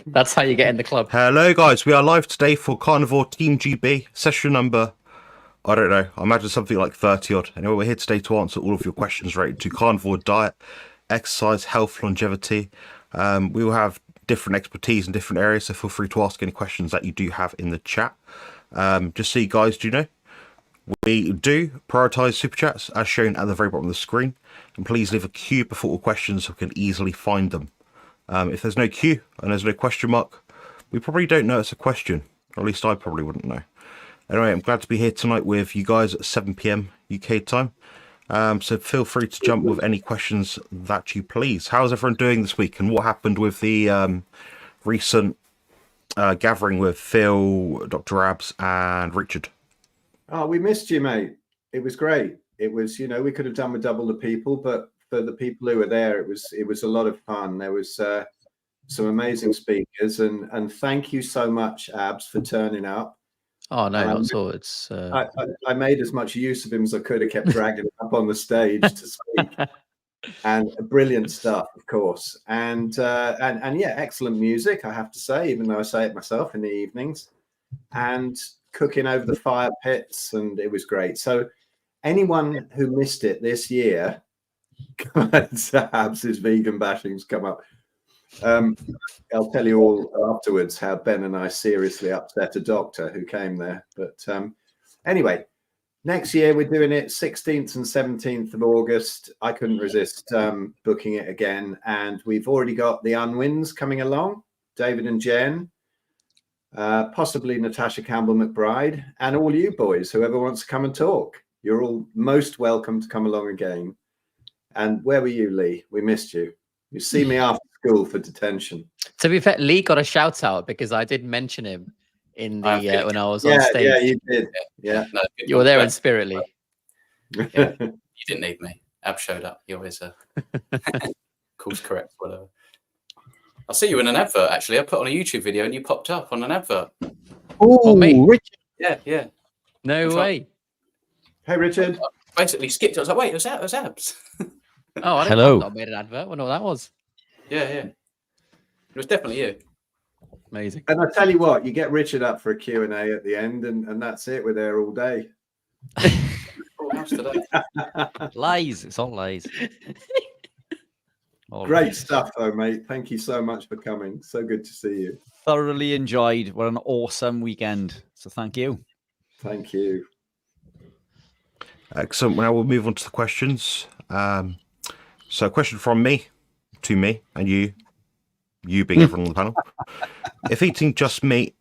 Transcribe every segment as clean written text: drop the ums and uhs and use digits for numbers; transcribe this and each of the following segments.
That's how you get in the club. Hello guys, we are live today for Carnivore Team GB, session number, I don't know, I imagine something like 30 odd. Anyway, we're here today to answer all of your questions related to carnivore diet, exercise, health, longevity. We will have different expertise in different areas, so feel free to ask any questions that you do have in the chat. Just so you guys do know, we do prioritise super chats as shown at the very bottom of the screen, and please leave a queue before all questions so we can easily find them. If there's no queue and there's no question mark, we probably don't know it's a question, or at least I probably wouldn't know. Anyway, I'm glad to be here tonight with you guys at 7 PM UK time. So feel free to jump with any questions that you please. How's everyone doing this week, and what happened with the recent gathering with Phil, Dr. Abs, and Richard? Oh, we missed you, mate. It was great. It was, you know, we could have done with double the people, but for the people who were there, it was a lot of fun. There was some amazing speakers, and thank you so much, Abs, for turning up. Oh no, not at all. It's I made as much use of him as I could. I kept dragging him up on the stage to speak, and brilliant stuff, of course, and yeah, excellent music, I have to say, even though I say it myself in the evenings, and cooking over the fire pits, and it was great. So anyone who missed it this year, Abs' vegan bashing's come up. I'll tell you all afterwards how Ben and I seriously upset a doctor who came there. But anyway, next year we're doing it 16th and 17th of August. I couldn't resist booking it again. And we've already got the Unwins coming along, David and Jen, possibly Natasha Campbell McBride, and all you boys, whoever wants to come and talk. You're all most welcome to come along again. And where were you, Lee? We missed you. You see me after school for detention. To be fair, Lee got a shout out because I did mention him in the when I was on stage. Yeah, you did. Yeah, no, you were there in spirit, Lee. Yeah, you didn't need me. Ab showed up. He always course correct, whatever. I see you in an advert. Actually, I put on a YouTube video and you popped up on an advert. Oh, me? Richard. Yeah. No way. Hey, Richard. I basically skipped it. I was like, wait, it was Abs. Oh, I Hello. I made an advert. I wonder what that was. Yeah. It was definitely you. Amazing. And I tell you what, you get Richard up for a Q&A at the end, and that's it. We're there all day. Lies. It's all lies. Great stuff, though, mate. Thank you so much for coming. So good to see you. Thoroughly enjoyed. What an awesome weekend. So thank you. Thank you. Excellent. Now we'll move on to the questions. So a question from me to me and you being everyone on the panel. If eating just meat,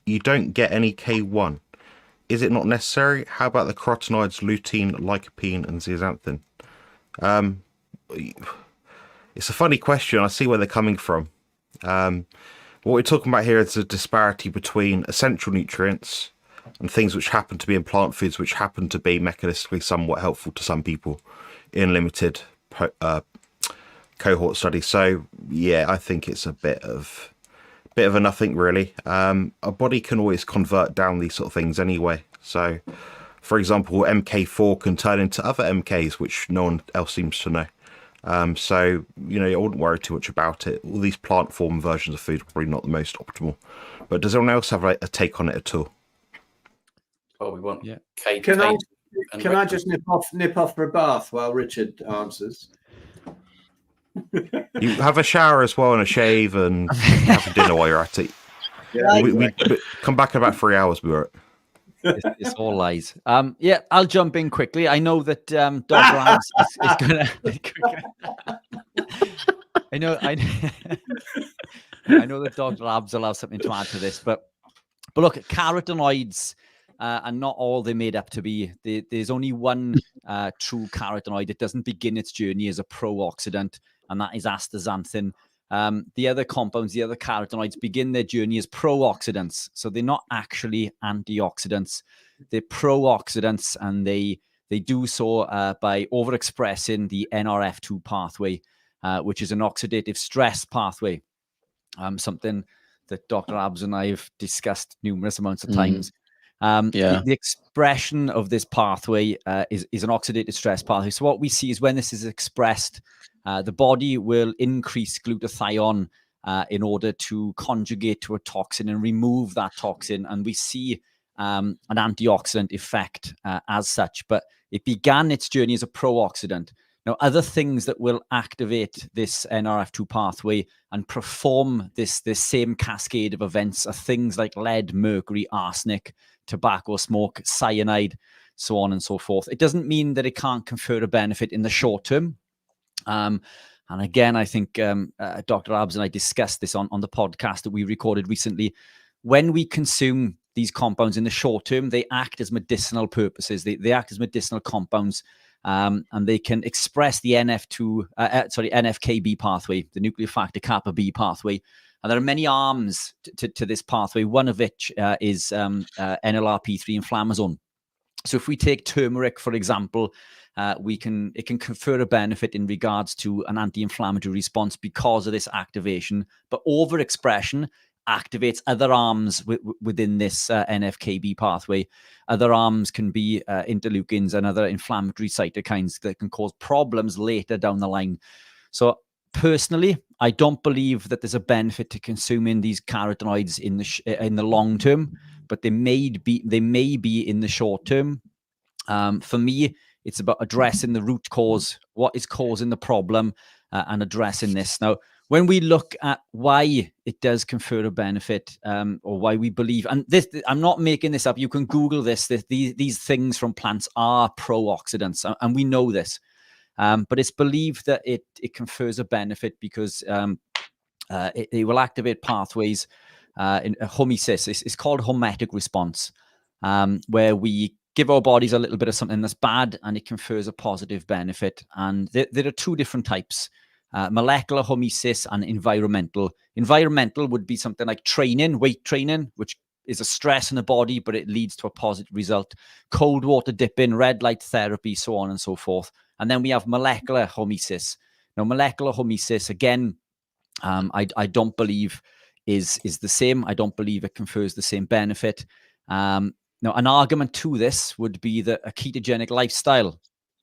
you don't get any K1. Is it not necessary? How about the carotenoids, lutein, lycopene, and zeaxanthin? It's a funny question. I see where they're coming from. What we're talking about here is the disparity between essential nutrients and things which happen to be in plant foods, which happen to be mechanistically somewhat helpful to some people in limited cohort studies. So yeah, I think it's a bit of a nothing really. Our body can always convert down these sort of things anyway. So for example, MK4 can turn into other MKs, which no one else seems to know. So, you know, I wouldn't worry too much about it. All these plant form versions of food are probably not the most optimal. But does anyone else have a take on it at all? Oh, we want. Yeah. Can I just nip off for a bath while Richard answers? You have a shower as well and a shave and have a dinner while you're at it. Yeah, we come back in about 3 hours. We were. It's all lies. Yeah, I'll jump in quickly. I know that Dr. Abs is gonna. I know that Dr. Abs will have something to add to this, but look, carotenoids are not all they're made up to be. There's only one true carotenoid. It doesn't begin its journey as a pro-oxidant, and that is astaxanthin. The other compounds, the other carotenoids, begin their journey as pro-oxidants. So they're not actually antioxidants. They're pro-oxidants, and they do so by overexpressing the NRF2 pathway, which is an oxidative stress pathway, something that Dr. Abs and I have discussed numerous amounts of times. The expression of this pathway is an oxidative stress pathway. So what we see is when this is expressed the body will increase glutathione in order to conjugate to a toxin and remove that toxin. And we see an antioxidant effect as such. But it began its journey as a pro-oxidant. Now, other things that will activate this NRF2 pathway and perform this same cascade of events are things like lead, mercury, arsenic, tobacco smoke, cyanide, so on and so forth. It doesn't mean that it can't confer a benefit in the short term. And again, I think Dr. Abs and I discussed this on the podcast that we recorded recently. When we consume these compounds in the short term, they act as medicinal purposes. They act as medicinal compounds. And they can express the NFKB pathway, the nuclear factor kappa B pathway. And there are many arms to this pathway, one of which is NLRP3 inflammasome. So if we take turmeric, for example, it can confer a benefit in regards to an anti-inflammatory response because of this activation. But overexpression activates other arms within this NFKB pathway. Other arms can be interleukins and other inflammatory cytokines that can cause problems later down the line. So personally, I don't believe that there's a benefit to consuming these carotenoids in the long term, but they may be in the short term. For me, it's about addressing the root cause, what is causing the problem, and addressing this. Now, when we look at why it does confer a benefit, or why we believe, and this, I'm not making this up. You can Google this. These things from plants are pro-oxidants, and we know this. But it's believed that it confers a benefit because it will activate pathways in homeostasis. It's called hormetic response, where we give our bodies a little bit of something that's bad, and it confers a positive benefit. And there are two different types. Molecular homeostasis and environmental. Environmental would be something like training, weight training, which is a stress in the body, but it leads to a positive result. Cold water dipping, red light therapy, so on and so forth. And then we have molecular homeostasis. Now, molecular homeostasis, again, I don't believe is the same. I don't believe it confers the same benefit. Now, an argument to this would be that a ketogenic lifestyle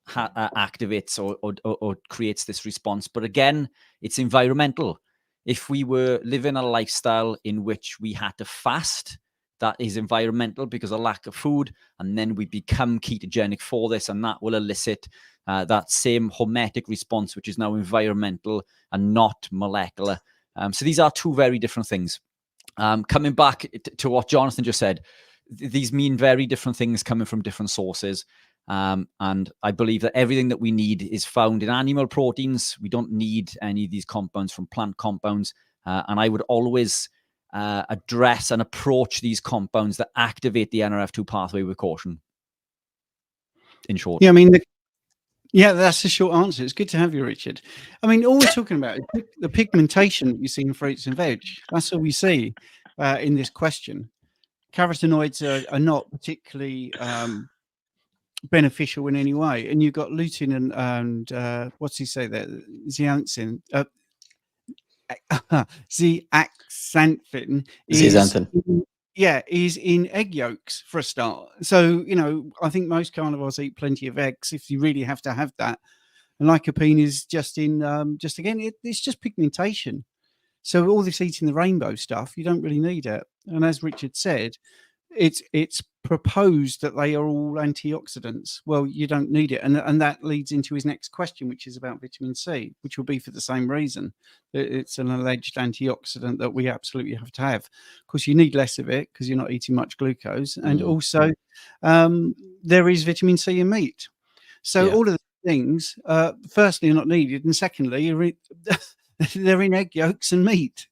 activates or creates this response. But again, it's environmental. If we were living a lifestyle in which we had to fast, that is environmental because of lack of food, and then we become ketogenic for this, and that will elicit that same hormetic response, which is now environmental and not molecular. So these are two very different things. Coming back to what Jonathan just said, these mean very different things coming from different sources. And I believe that everything that we need is found in animal proteins. We don't need any of these compounds from plant compounds. And I would always address and approach these compounds that activate the NRF2 pathway with caution. In short. Yeah, I mean, that's the short answer. It's good to have you, Richard. I mean, all we're talking about is the pigmentation that you see in fruits and veg. That's all we see in this question. Carotenoids are not particularly beneficial in any way, and you've got lutein and what's he say there, zeaxanthin. Zeaxanthin is in egg yolks for a start. So I think most carnivores eat plenty of eggs if you really have to have that. And lycopene is just in it's just pigmentation. So all this eating the rainbow stuff, you don't really need it. And as Richard said, it's proposed that they are all antioxidants. Well, you don't need it. And that leads into his next question, which is about vitamin C, which will be for the same reason. It's an alleged antioxidant that we absolutely have to have. Of course, you need less of it because you're not eating much glucose. And also, there is vitamin C in meat. So all of the things, firstly, are not needed. And secondly, they're in egg yolks and meat.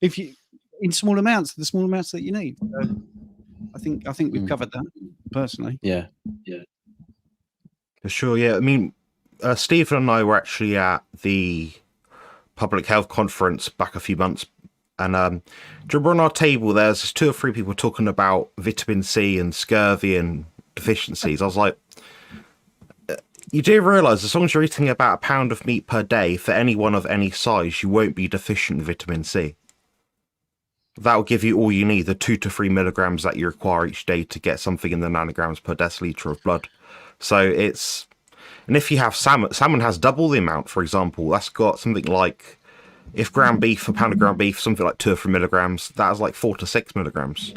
If you in small amounts, the small amounts that you need. So I think we've covered that personally. Yeah. For sure. Yeah. I mean, Stephen and I were actually at the public health conference back a few months, and do you remember on our table there's 2 or 3 people talking about vitamin C and scurvy and deficiencies. I was like, you do realise as long as you're eating about a pound of meat per day for anyone of any size, you won't be deficient in vitamin C. That will give you all you need, the 2 to 3 milligrams that you require each day to get something in the nanograms per deciliter of blood. So it's And if you have salmon has double the amount, for example. That's got something like, if ground beef, a pound of ground beef, something like 2 or 3 milligrams, that is like 4 to 6 milligrams,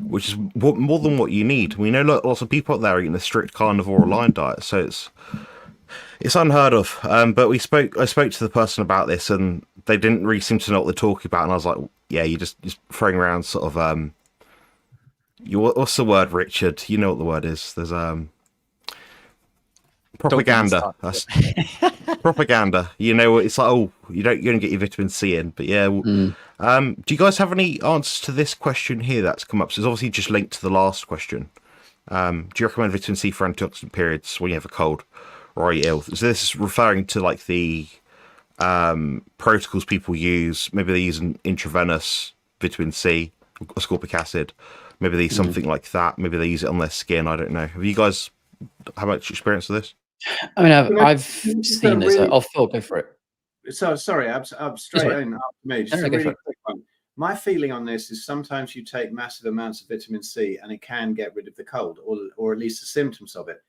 which is more than what you need. We know lots of people out there eating a strict carnivore line diet, so it's unheard of. But I spoke to the person about this, and they didn't really seem to know what they're talking about. And I was like, yeah, you're just throwing around sort of what's the word, Richard? You know what the word is. There's propaganda. That's propaganda. You know, it's like, oh, you don't get your vitamin C in. But yeah, do you guys have any answers to this question here that's come up? So it's obviously just linked to the last question. Do you recommend vitamin C for antioxidant periods when you have a cold or are you ill? So this is referring to like the protocols people use. Maybe they use an intravenous vitamin C, ascorbic acid. Maybe they use something like that. Maybe they use it on their skin. I don't know. Have you guys had much experience with this? I mean, I've seen this. I'll go for it. So sorry, I'm straight in after me. Just a really quick one. My feeling on this is sometimes you take massive amounts of vitamin C and it can get rid of the cold, or at least the symptoms of it.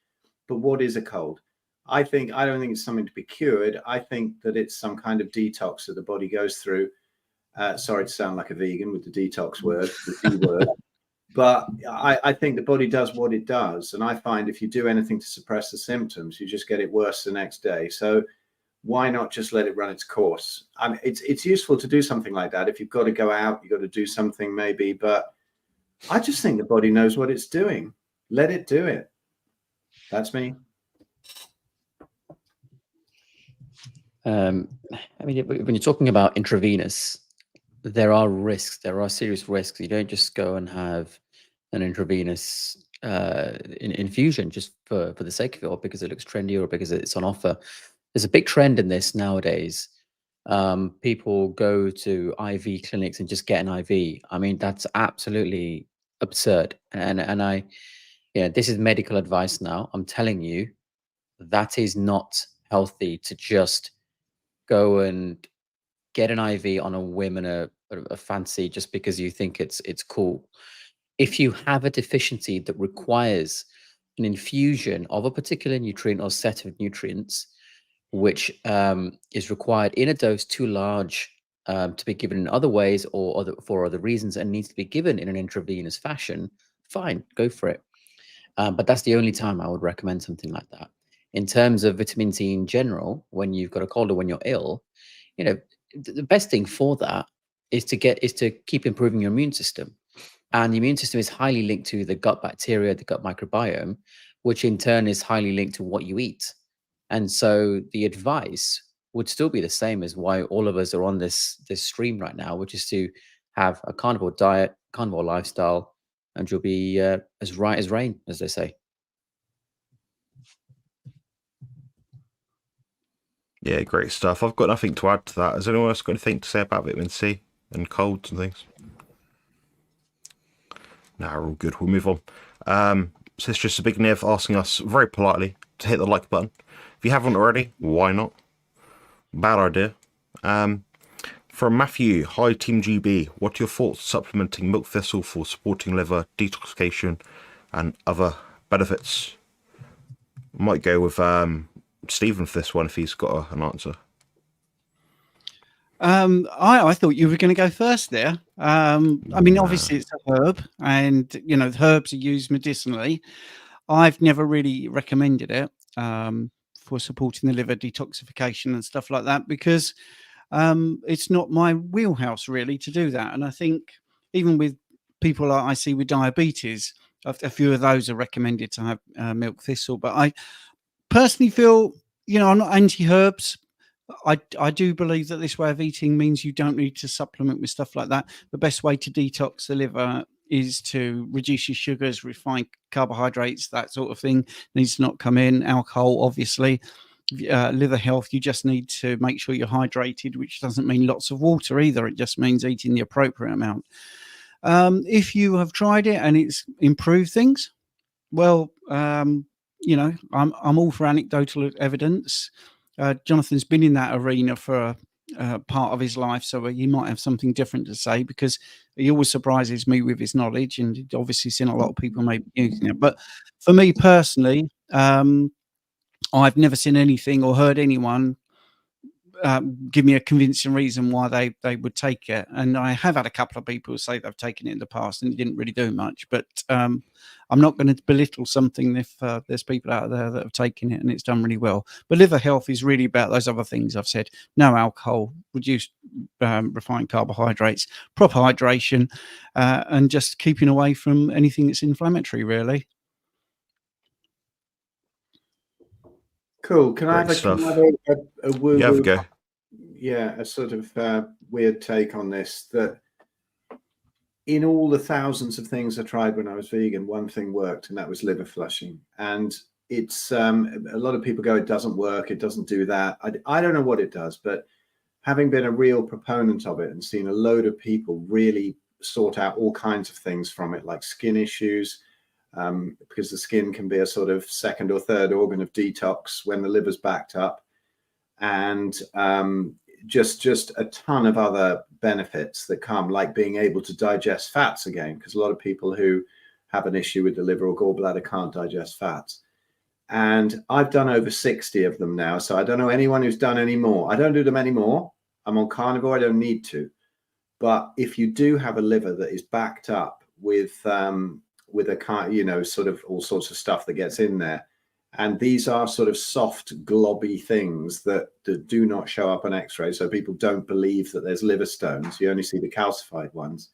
But what is a cold? I don't think it's something to be cured. I think that it's some kind of detox that the body goes through. Sorry to sound like a vegan with the detox word, the D word. But I think the body does what it does. And I find if you do anything to suppress the symptoms, you just get it worse the next day. So why not just let it run its course? I mean, it's useful to do something like that. If you've got to go out, you've got to do something maybe. But I just think the body knows what it's doing. Let it do it. That's me. I mean, when you're talking about intravenous, there are risks. There are serious risks. You don't just go and have an intravenous infusion just for the sake of it, or because it looks trendy, or because it's on offer. There's a big trend in this nowadays. People go to IV clinics and just get an IV. I mean, that's absolutely absurd. And this is medical advice now. I'm telling you, that is not healthy to just go and get an IV on a whim and a fancy just because you think it's cool. If you have a deficiency that requires an infusion of a particular nutrient or set of nutrients, which is required in a dose too large to be given in other ways or for other reasons, and needs to be given in an intravenous fashion, fine, go for it. But that's the only time I would recommend something like that. In terms of vitamin C in general, when you've got a cold or when you're ill, the best thing for that is to keep improving your immune system. And the immune system is highly linked to the gut bacteria, the gut microbiome, which in turn is highly linked to what you eat. And so the advice would still be the same as why all of us are on this stream right now, which is to have a carnivore diet, carnivore lifestyle, and you'll be as right as rain, as they say. Yeah, great stuff. I've got nothing to add to that. Has anyone else got anything to say about vitamin C and colds and things? No, we're all good. We'll move on. So it's just a big Nev asking us very politely to hit the like button. If you haven't already, why not? Bad idea. From Matthew, hi Team GB. What are your thoughts supplementing milk thistle for supporting liver detoxification and other benefits? I might go with Stephen for this one if he's got an answer. I thought you were going to go first there. I mean, obviously it's a herb, and the herbs are used medicinally. I've never really recommended it for supporting the liver detoxification and stuff like that, because it's not my wheelhouse really to do that. And I think even with people I see with diabetes, a few of those are recommended to have milk thistle. But I personally feel, I'm not anti-herbs. I do believe that this way of eating means you don't need to supplement with stuff like that. The best way to detox the liver is to reduce your sugars, refined carbohydrates, that sort of thing needs to not come in. Alcohol, obviously. Liver health, you just need to make sure you're hydrated, which doesn't mean lots of water either. It just means eating the appropriate amount. If you have tried it and it's improved things, well, I'm all for anecdotal evidence. Jonathan's been in that arena for part of his life, so he might have something different to say, because he always surprises me with his knowledge, and he's obviously seen a lot of people maybe using it. But for me personally, I've never seen anything or heard anyone give me a convincing reason why they would take it. And I have had a couple of people say they've taken it in the past and it didn't really do much. But I'm not going to belittle something if there's people out there that have taken it and it's done really well. But liver health is really about those other things I've said: no alcohol, reduced refined carbohydrates, proper hydration, and just keeping away from anything that's inflammatory, really. Cool. Can I have Great stuff. a woo-woo? Yeah, have a go. Yeah, a sort of weird take on this, that in all the thousands of things I tried when I was vegan, one thing worked, and that was liver flushing. And it's a lot of people go, it doesn't work, it doesn't do that. I don't know what it does, but having been a real proponent of it and seen a load of people really sort out all kinds of things from it, like skin issues, because the skin can be a sort of second or third organ of detox when the liver's backed up, and just a ton of other benefits that come, like being able to digest fats again, because a lot of people who have an issue with the liver or gallbladder can't digest fats. And I've done over 60 of them now, so I don't know anyone who's done any more. I don't do them anymore. I'm on carnivore, I don't need to. But if you do have a liver that is backed up with a kind, you know, sort of all sorts of stuff that gets in there, and these are sort of soft, globby things that do not show up on X-ray, so people don't believe that there's liver stones. You only see the calcified ones.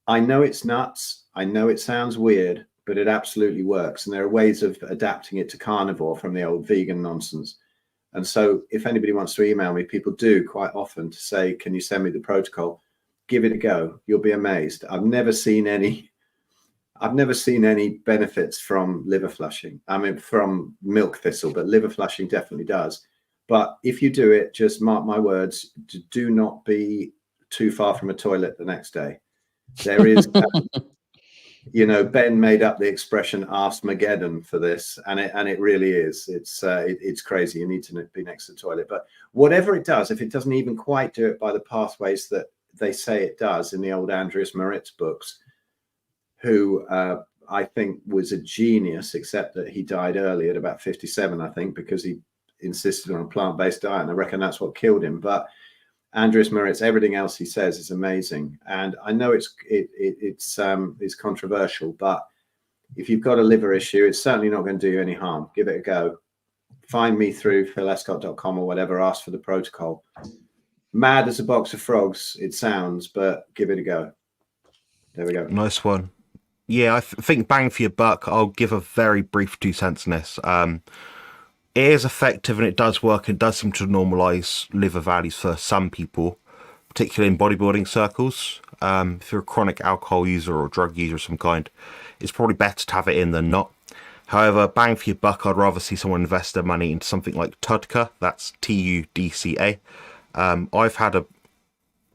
I know it's nuts. I know it sounds weird, but it absolutely works. And there are ways of adapting it to carnivore from the old vegan nonsense. And so if anybody wants to email me, people do quite often to say, can you send me the protocol? Give it a go. You'll be amazed. I've never seen any benefits from liver flushing. I mean, from milk thistle, but liver flushing definitely does. But if you do it, just mark my words, do not be too far from a toilet the next day. There is, you know, Ben made up the expression "Arsemageddon" for this, and it really is. It's crazy. You need to be next to the toilet. But whatever it does, if it doesn't even quite do it by the pathways that they say it does in the old Andreas Moritz books, who I think was a genius, except that he died early at about 57, I think, because he insisted on a plant-based diet, and I reckon that's what killed him. But Andreas Moritz, everything else he says is amazing, and I know it's controversial, but if you've got a liver issue, it's certainly not going to do you any harm. Give it a go. Find me through philescott.com or whatever. Ask for the protocol. Mad as a box of frogs, it sounds, but give it a go. There we go. Nice one. Yeah, I think bang for your buck. I'll give a very brief 2 cents on this. It is effective and it does work. It does seem to normalise liver values for some people, particularly in bodybuilding circles. If you're a chronic alcohol user or drug user of some kind, it's probably better to have it in than not. However, bang for your buck, I'd rather see someone invest their money into something like TUDCA. That's TUDCA. I've had a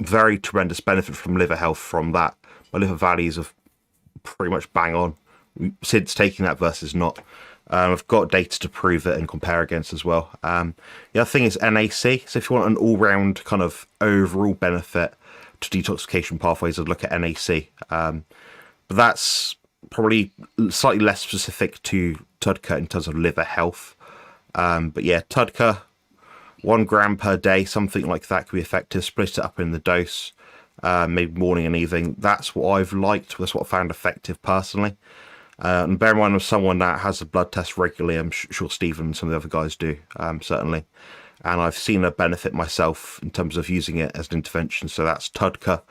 very tremendous benefit from liver health from that. My liver values have pretty much bang on since taking that versus not. I've got data to prove it and compare against as well. The other thing is NAC. So if you want an all-round kind of overall benefit to detoxification pathways, I'd look at NAC. But that's probably slightly less specific to TUDCA in terms of liver health. But yeah, TUDCA, 1 gram per day, something like that could be effective. Split it up in the dose. Maybe morning and evening. That's what I've liked. That's what I found effective personally. And bear in mind, I'm someone that has a blood test regularly. I'm sure Stephen and some of the other guys do, certainly. And I've seen a benefit myself in terms of using it as an intervention. So that's TUDCA,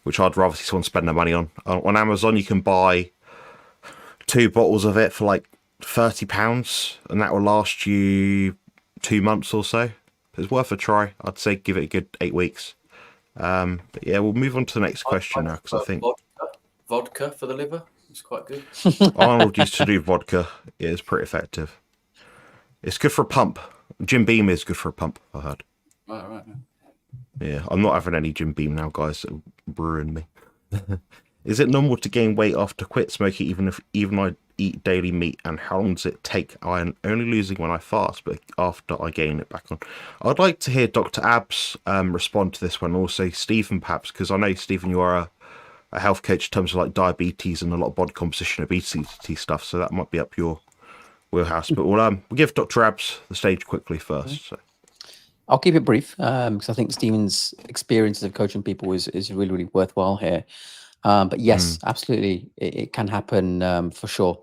which I'd rather see someone spend their money on. On Amazon, you can buy 2 bottles of it for like £30, and that will last you 2 months or so. It's worth a try. I'd say give it a good 8 weeks. But yeah, we'll move on to the next question now, because I think vodka for the liver is quite good. Arnold used to do vodka. Yeah, it's pretty effective. It's good for a pump. Jim Beam is good for a pump, I heard. Right. Yeah, I'm not having any Jim Beam now, guys. It'll ruin me. Is it normal to gain weight after quit smoking, even I eat daily meat? And how long does it take? I am only losing when I fast, but after I gain it back on. I'd like to hear Dr. Abs respond to this one. Also, Stephen, perhaps, because I know, Stephen, you are a health coach in terms of like diabetes and a lot of body composition, obesity stuff. So that might be up your wheelhouse. But we'll give Dr. Abs the stage quickly first. So. I'll keep it brief because I think Stephen's experiences of coaching people is really, really worthwhile here. But yes, absolutely, it can happen for sure.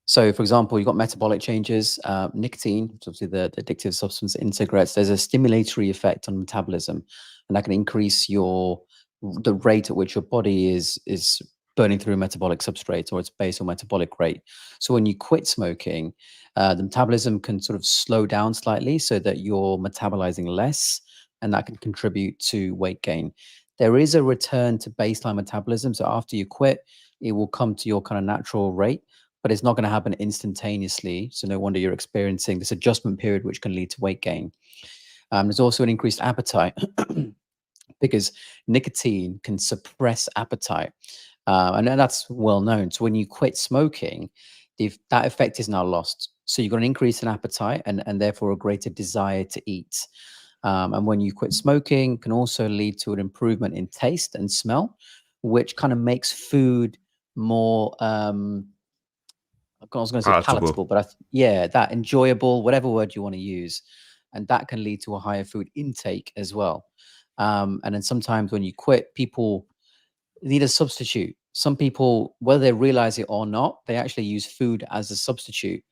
So, for example, you've got metabolic changes. Nicotine, which is obviously the addictive substance in cigarettes, there's a stimulatory effect on metabolism, and that can increase the rate at which your body is burning through metabolic substrate, or its basal metabolic rate. So when you quit smoking, the metabolism can sort of slow down slightly so that you're metabolizing less, and that can contribute to weight gain. There is a return to baseline metabolism. So after you quit, it will come to your kind of natural rate, but it's not going to happen instantaneously. So no wonder you're experiencing this adjustment period, which can lead to weight gain. There's also an increased appetite because nicotine can suppress appetite. And that's well known. So when you quit smoking, that effect is now lost. So you've got an increase in appetite and therefore a greater desire to eat. And when you quit smoking, can also lead to an improvement in taste and smell, which kind of makes food more, I was going to say palatable, but that enjoyable, whatever word you want to use. And that can lead to a higher food intake as well. And then sometimes when you quit, people need a substitute. Some people, whether they realize it or not, they actually use food as a substitute.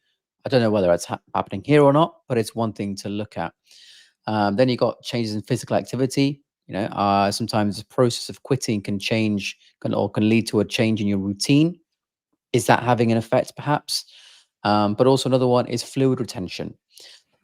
I don't know whether that's happening here or not, but it's one thing to look at. Then you got changes in physical activity. Sometimes the process of quitting can lead to a change in your routine. Is that having an effect, perhaps? But also another one is fluid retention.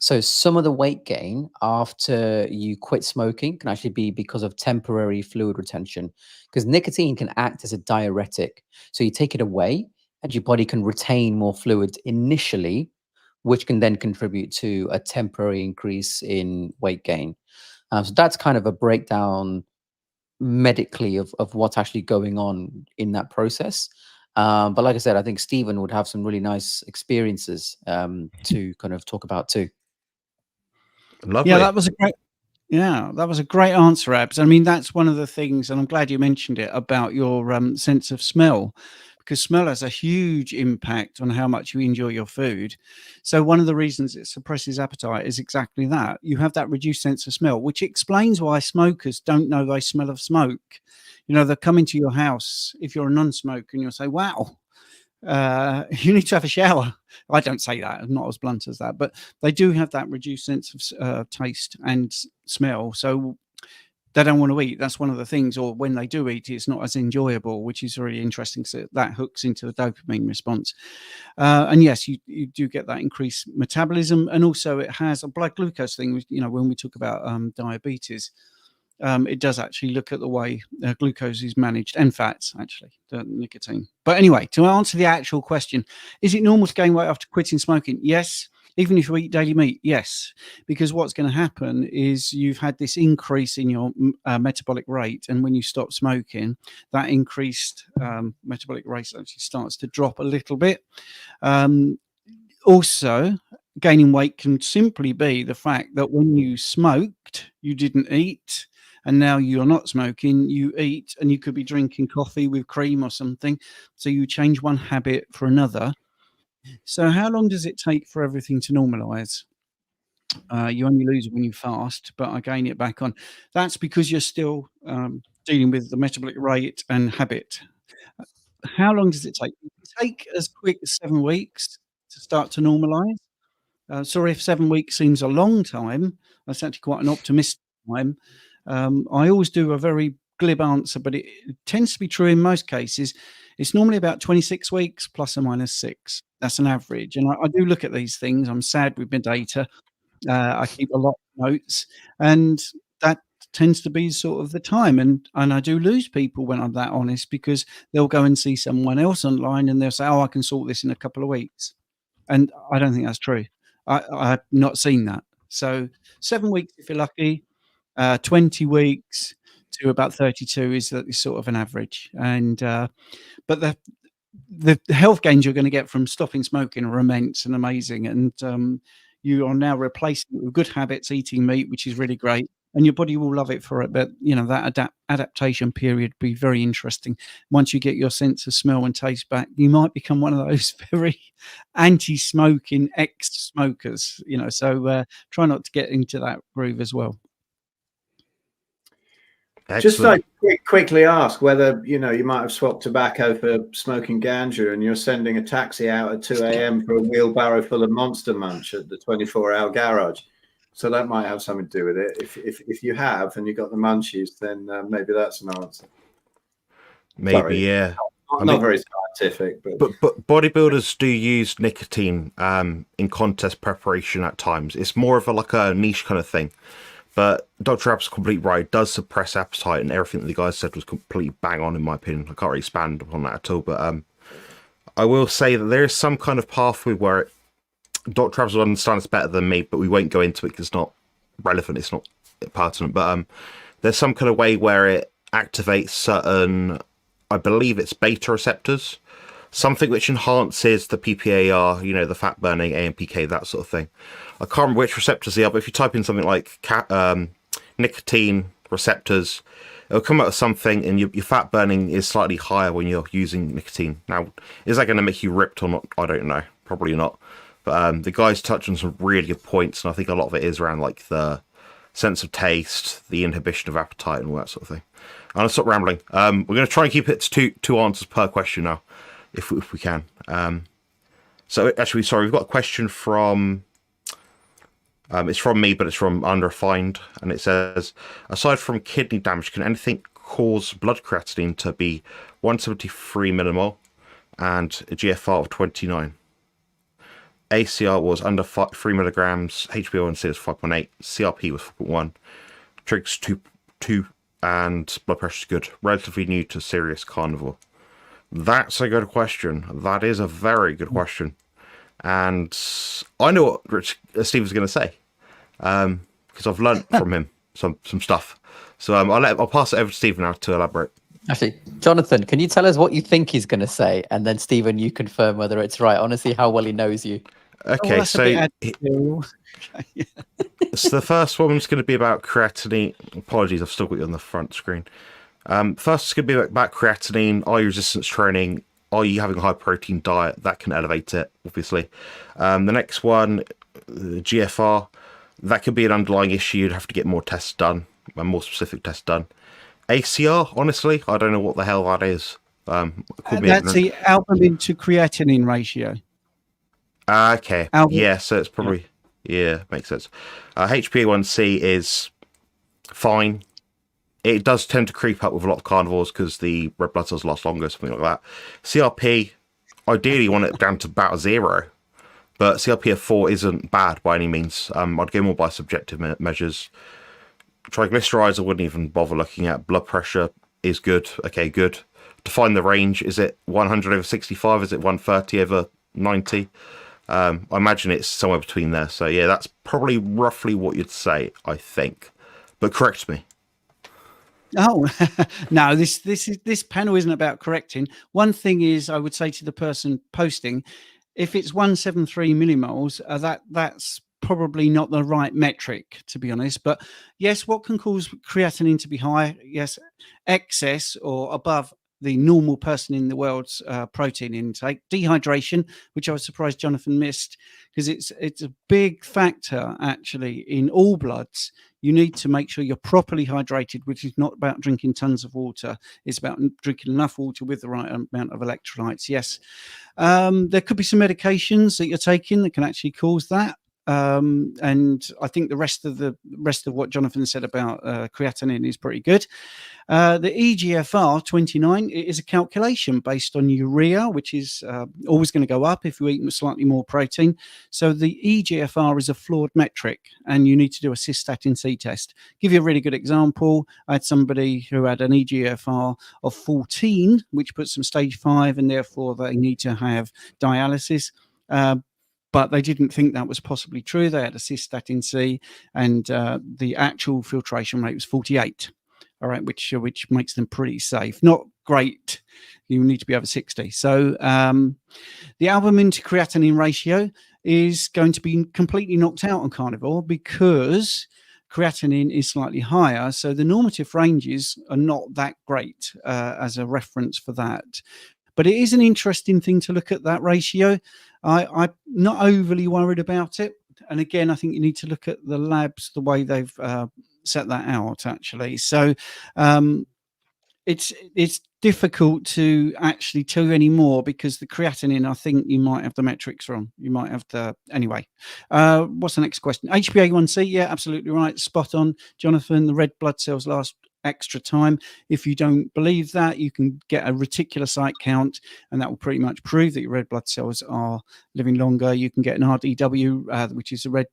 So some of the weight gain after you quit smoking can actually be because of temporary fluid retention, because nicotine can act as a diuretic. So you take it away and your body can retain more fluids initially, which can then contribute to a temporary increase in weight gain. So that's kind of a breakdown medically of what's actually going on in that process. But like I said, I think Stephen would have some really nice experiences to kind of talk about too. Lovely. Yeah, that was a great answer, Abs. I mean, that's one of the things, and I'm glad you mentioned it about your sense of smell, because smell has a huge impact on how much you enjoy your food. So one of the reasons it suppresses appetite is exactly that. You have that reduced sense of smell, which explains why smokers don't know they smell of smoke. They'll come into your house if you're a non-smoker and you'll say, wow, you need to have a shower. I don't say that, I'm not as blunt as that, but they do have that reduced sense of taste and smell. So they don't want to eat. That's one of the things. Or when they do eat, it's not as enjoyable, which is really interesting. So that hooks into the dopamine response. And yes, you do get that increased metabolism. And also it has a blood glucose thing. When we talk about diabetes, it does actually look at the way glucose is managed, and fats, actually, the nicotine. But anyway, to answer the actual question, is it normal to gain weight after quitting smoking? Yes. Even if you eat daily meat, yes. Because what's going to happen is you've had this increase in your metabolic rate, and when you stop smoking, that increased metabolic rate actually starts to drop a little bit. Also, gaining weight can simply be the fact that when you smoked, you didn't eat, and now you're not smoking, you eat, and you could be drinking coffee with cream or something. So you change one habit for another. So how long does it take for everything to normalize? You only lose it when you fast, but I gain it back on. That's because you're still dealing with the metabolic rate and habit. How long does it take? It can take as quick as 7 weeks to start to normalize. Sorry if 7 weeks seems a long time. That's actually quite an optimistic time. I always do a very glib answer, but it tends to be true in most cases. It's normally about 26 weeks plus or minus 6. That's an average. And I do look at these things. I'm sad with my data. I keep a lot of notes, and that tends to be sort of the time. And I do lose people when I'm that honest, because they'll go and see someone else online and they'll say, oh, I can sort this in a couple of weeks. And I don't think that's true. I've not seen that. So 7 weeks if you're lucky, 20 weeks to about 32 is sort of an average. And but the health gains you're going to get from stopping smoking are immense and amazing. And you are now replacing it with good habits, eating meat, which is really great. and your body will love it for it. But you know, that adaptation period be very interesting. Once you get your sense of smell and taste back, you might become one of those very anti-smoking ex-smokers, you know. So try not to get into that groove as well. Just like quickly ask whether, you know, you might have swapped tobacco for smoking ganja and you're sending a taxi out at 2 a.m. for a wheelbarrow full of Monster Munch at the 24-hour garage. So that might have something to do with it. If you have and you got the munchies, then maybe that's an answer. Maybe. Sorry. Yeah. Not very scientific, but bodybuilders do use nicotine in contest preparation at times. It's more of a niche kind of thing. But Dr. Ab's completely right. It does suppress appetite, and everything that the guys said was completely bang on, in my opinion. I can't really expand upon that at all. But I will say that there is some kind of pathway where Dr. Abs will understand this better than me, but we won't go into it because it's not relevant. It's not pertinent. But there's some kind of way where it activates certain, I believe it's beta receptors, something which enhances the PPAR, you know, the fat burning, AMPK, that sort of thing. I can't remember which receptors they are, but if you type in something like nicotine receptors, it'll come up with something, and your fat burning is slightly higher when you're using nicotine. Now, is that going to make you ripped or not? I don't know. Probably not. But the guys touch on some really good points, and I think a lot of it is around like the sense of taste, the inhibition of appetite, and all that sort of thing. And I'll stop rambling. We're going to try and keep it to two answers per question now, if we can. So actually, sorry, we've got a question from... it's from me, but it's from Unrefined, and it says, aside from kidney damage, can anything cause blood creatinine to be 173 millimole and a GFR of 29? ACR was under 3 milligrams, HbA1c was 5.8, CRP was 4.1, trigs 2, and blood pressure is good. Relatively new to serious carnivore. That's a good question. That is a very good question. And I know what Steve was going to say, because I've learnt from him some stuff. So I'll pass it over to Steve now to elaborate. Actually, Jonathan, can you tell us what you think he's going to say, and then Stephen, you confirm whether it's right. Honestly, how well he knows you. Okay, so the first one's going to be about creatinine. Apologies, I've still got you on the front screen. First, it's going to be about creatinine. Are you resistance training? Are you having a high protein diet? That can elevate it, obviously. The next one, GFR, that could be an underlying issue. You'd have to get more tests done, more specific tests done. ACR, honestly, I don't know what the hell that is. That's the albumin to creatinine ratio. Okay. Yeah, so it's probably, yeah, makes sense. HbA1c is fine. It does tend to creep up with a lot of carnivores because the red blood cells last longer, something like that. CRP, ideally you want it down to about 0, but CRP of 4 isn't bad by any means. I'd go more by subjective measures. Triglycerides I wouldn't even bother looking at. Blood pressure is good. Okay, good. Define the range. Is it 100 over 65? Is it 130 over 90? I imagine it's somewhere between there. So yeah, that's probably roughly what you'd say, I think. But correct me. Oh no, this panel isn't about correcting. One thing is, I would say to the person posting, if it's 173 millimoles, that's probably not the right metric, to be honest. But yes, what can cause creatinine to be high? Yes, excess or above the normal person in the world's protein intake. Dehydration, which I was surprised Jonathan missed, because it's a big factor actually in all bloods. You need to make sure you're properly hydrated, which is not about drinking tons of water. It's about drinking enough water with the right amount of electrolytes. Yes, there could be some medications that you're taking that can actually cause that. And I think the rest of what Jonathan said about creatinine is pretty good. The EGFR 29 is a calculation based on urea, which is always going to go up if you eat slightly more protein. So the EGFR is a flawed metric, and you need to do a cystatin C test. Give you a really good example. I had somebody who had an EGFR of 14, which puts them stage 5, and therefore they need to have dialysis. But they didn't think that was possibly true. They had a cystatin C, and the actual filtration rate was 48. All right, which makes them pretty safe. Not great. You need to be over 60. So the albumin to creatinine ratio is going to be completely knocked out on carnivore, because creatinine is slightly higher. So the normative ranges are not that great as a reference for that. But it is an interesting thing to look at that ratio. I'm not overly worried about it. And again, I think you need to look at the labs, the way they've set that out, actually. So it's difficult to actually tell you any more, because the creatinine, I think you might have the metrics wrong. You might have the... Anyway, what's the next question? HbA1c, yeah, absolutely right. Spot on, Jonathan. The red blood cells last extra time. If you don't believe that, you can get a reticulocyte count, and that will pretty much prove that your red blood cells are living longer. You can get an RDW, which is a red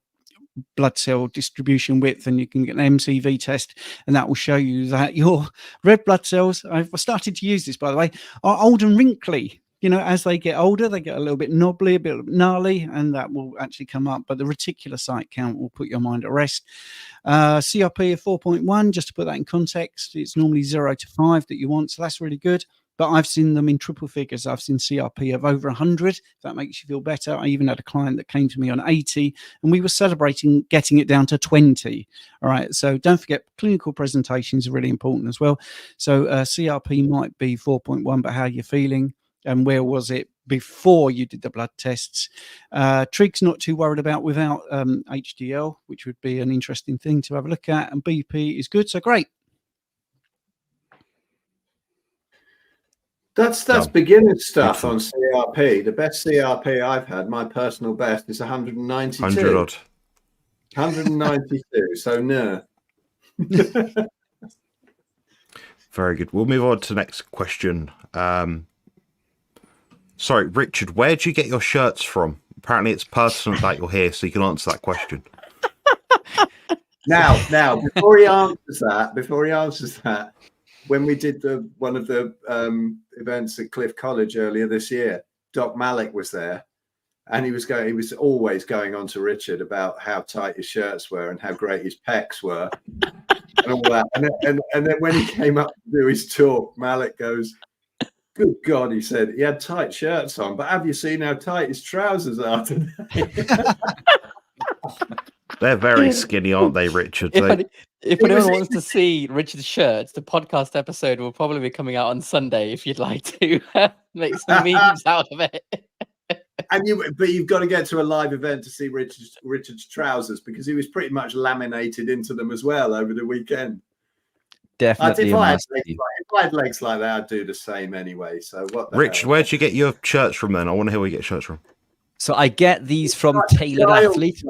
blood cell distribution width, and you can get an MCV test, and that will show you that your red blood cells, I've started to use this, by the way, are old and wrinkly. You know, as they get older, they get a little bit knobbly, a bit gnarly, and that will actually come up. But the reticulocyte count will put your mind at rest. CRP of 4.1, just to put that in context, it's normally 0 to 5 that you want, so that's really good. But I've seen them in triple figures. I've seen CRP of over 100. If that makes you feel better. I even had a client that came to me on 80, and we were celebrating getting it down to 20. All right. So don't forget, clinical presentations are really important as well. So CRP might be 4.1, but how you're feeling and where was it before you did the blood tests. Trig's not too worried about without HDL, which would be an interesting thing to have a look at. And BP is good. So great. That's beginner stuff on CRP. The best CRP I've had, my personal best, is 192. 100 odd. 192. So no. Very good. We'll move on to the next question. Sorry, Richard, where do you get your shirts from? Apparently it's personal that you're here, so you can answer that question. Now, before he answers that, when we did one of the events at Cliff College earlier this year, Doc Malik was there, and he was always going on to Richard about how tight his shirts were and how great his pecs were and all that. And then when he came up to do his talk, Malik goes, "Good God," he said, "he had tight shirts on, but have you seen how tight his trousers are today?" They're very skinny, aren't they, Richard? If anyone wants to see Richard's shirts, the podcast episode will probably be coming out on Sunday if you'd like to make some memes out of it. But you've got to get to a live event to see Richard's trousers, because he was pretty much laminated into them as well over the weekend. Definitely. If I had legs like that, I'd do the same anyway. So what? Richard, where'd you get your shirts from then? I want to hear where you get shirts from. So I get these from Tailored Athlete.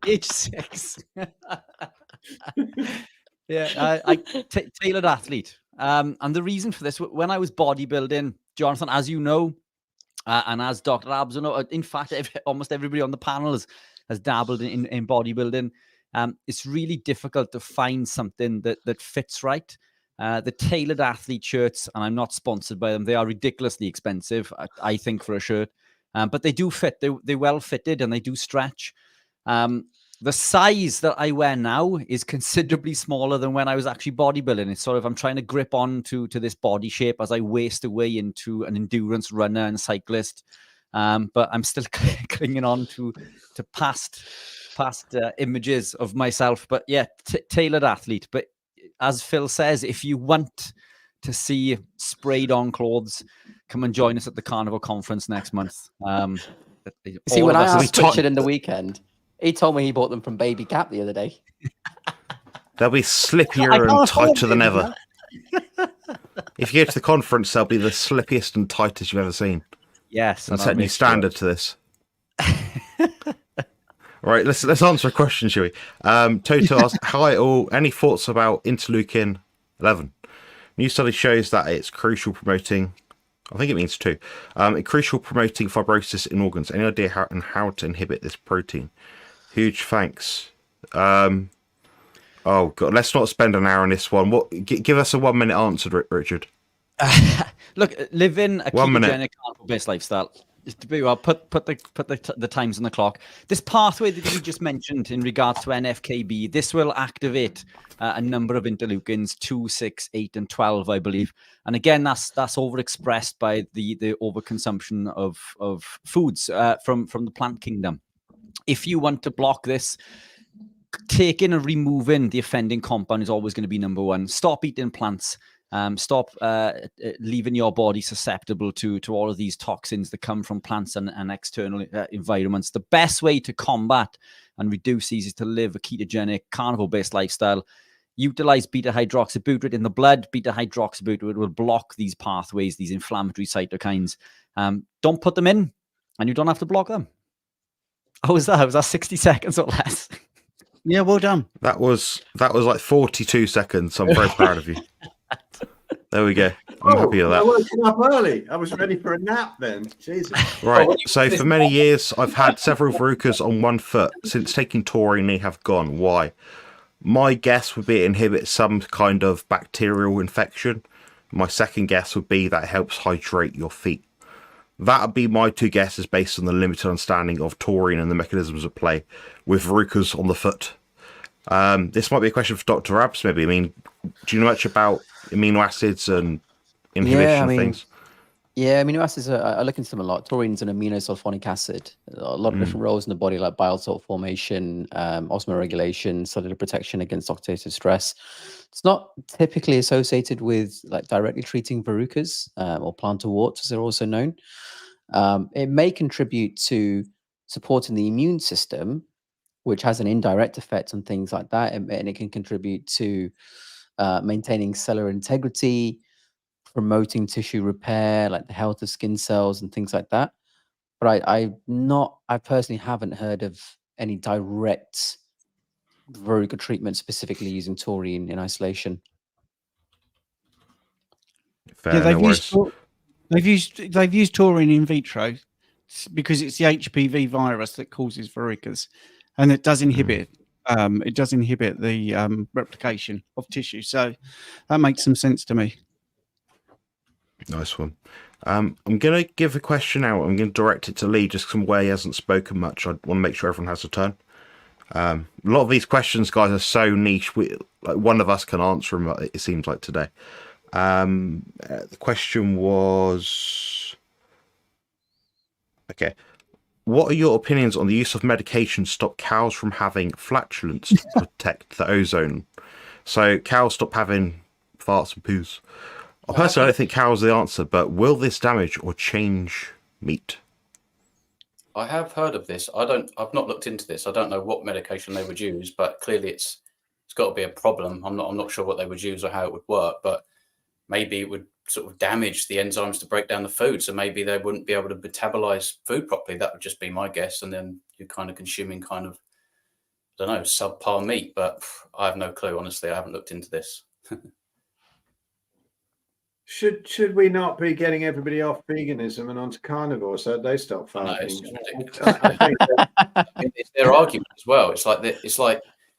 Age 6. Yeah, Tailored Athlete. And the reason for this, when I was bodybuilding, Jonathan, as you know, and as Dr. Abs, in fact, almost everybody on the panel has dabbled in bodybuilding. It's really difficult to find something that fits right. The Tailored Athlete shirts, and I'm not sponsored by them, they are ridiculously expensive, I think, for a shirt. But they do fit. They're well fitted, and they do stretch. The size that I wear now is considerably smaller than when I was actually bodybuilding. It's sort of, I'm trying to grip on to this body shape as I waste away into an endurance runner and cyclist. But I'm still clinging on to past images of myself. But yeah, Tailored Athlete. But as Phil says, if you want to see sprayed on clothes, come and join us at the Carnivore conference next month. See, when I asked Richard in the weekend, he told me he bought them from Baby Gap the other day. They'll be slippier and tighter than ever. If you go to the conference, they'll be the slippiest and tightest you've ever seen. Yes, and set new standard to this. All right, let's answer a question, shall we? Toto asks, "Hi all, any thoughts about interleukin 11? New study shows that it's crucial promoting." I think it means 2. Crucial promoting fibrosis in organs. Any idea how to inhibit this protein? Huge thanks. Oh God, let's not spend an hour on this one. Give us a 1-minute answer, Richard. Look, living a ketogenic carnivore-based lifestyle. I'll put the times on the clock. This pathway that you just mentioned in regards to NFKB, this will activate a number of interleukins, 2, 6, 8, and 12, I believe. And again, that's overexpressed by the overconsumption of foods from the plant kingdom. if you want to block this, taking and removing the offending compound is always going to be number one. Stop eating plants. Stop leaving your body susceptible to all of these toxins that come from plants and external environments. The best way to combat and reduce these is to live a ketogenic, carnivore-based lifestyle. Utilize beta-hydroxybutyrate in the blood. Beta-hydroxybutyrate will block these pathways, these inflammatory cytokines. Don't put them in, and you don't have to block them. How was that? Was that 60 seconds or less? Yeah, well done. That was like 42 seconds. I'm very proud of you. There we go. I'm happy with I that. woke up early. I was ready for a nap then. Jesus. Right. So for many years, I've had several verrucas on one foot. Since taking taurine, they have gone. Why? My guess would be it inhibits some kind of bacterial infection. My second guess would be that it helps hydrate your feet. That would be my two guesses based on the limited understanding of taurine and the mechanisms at play with verrucas on the foot. This might be a question for Dr. Abs, maybe. I mean, do you know much about amino acids and inhibition of things? Yeah, amino acids, I look into them a lot. Taurine is an aminosulfonic acid. A lot of different roles in the body, like bile salt formation, osmoregulation, cellular protection against oxidative stress. It's not typically associated with like directly treating verrucas or plantar warts, as they're also known. It may contribute to supporting the immune system, which has an indirect effect on things like that, and it can contribute to maintaining cellular integrity, promoting tissue repair, like the health of skin cells and things like that. But I personally haven't heard of any direct verruca treatment specifically using taurine in isolation. Fair, Yeah, no worries. they've used taurine in vitro because it's the HPV virus that causes verrucas, and it does inhibit the replication of tissue. So that makes some sense to me. Nice one. I'm going to give a question out. I'm going to direct it to Lee just because he hasn't spoken much. I want to make sure everyone has a turn. A lot of these questions, guys, are so niche. Like one of us can answer them, it seems like today. The question was... Okay. What are your opinions on the use of medication to stop cows from having flatulence to protect the ozone? So cows stop having farts and poos. Personally, I don't think cows are the answer, but will this damage or change meat? I have heard of this. I've not looked into this. I don't know what medication they would use, but clearly it's got to be a problem. I'm not sure what they would use or how it would work, but maybe it would sort of damage the enzymes to break down the food. So maybe they wouldn't be able to metabolize food properly. That would just be my guess. And then you're kind of consuming I don't know, subpar meat, but I have no clue. Honestly, I haven't looked into this. Should we not be getting everybody off veganism and onto carnivore so they stop farting? It's their argument as well.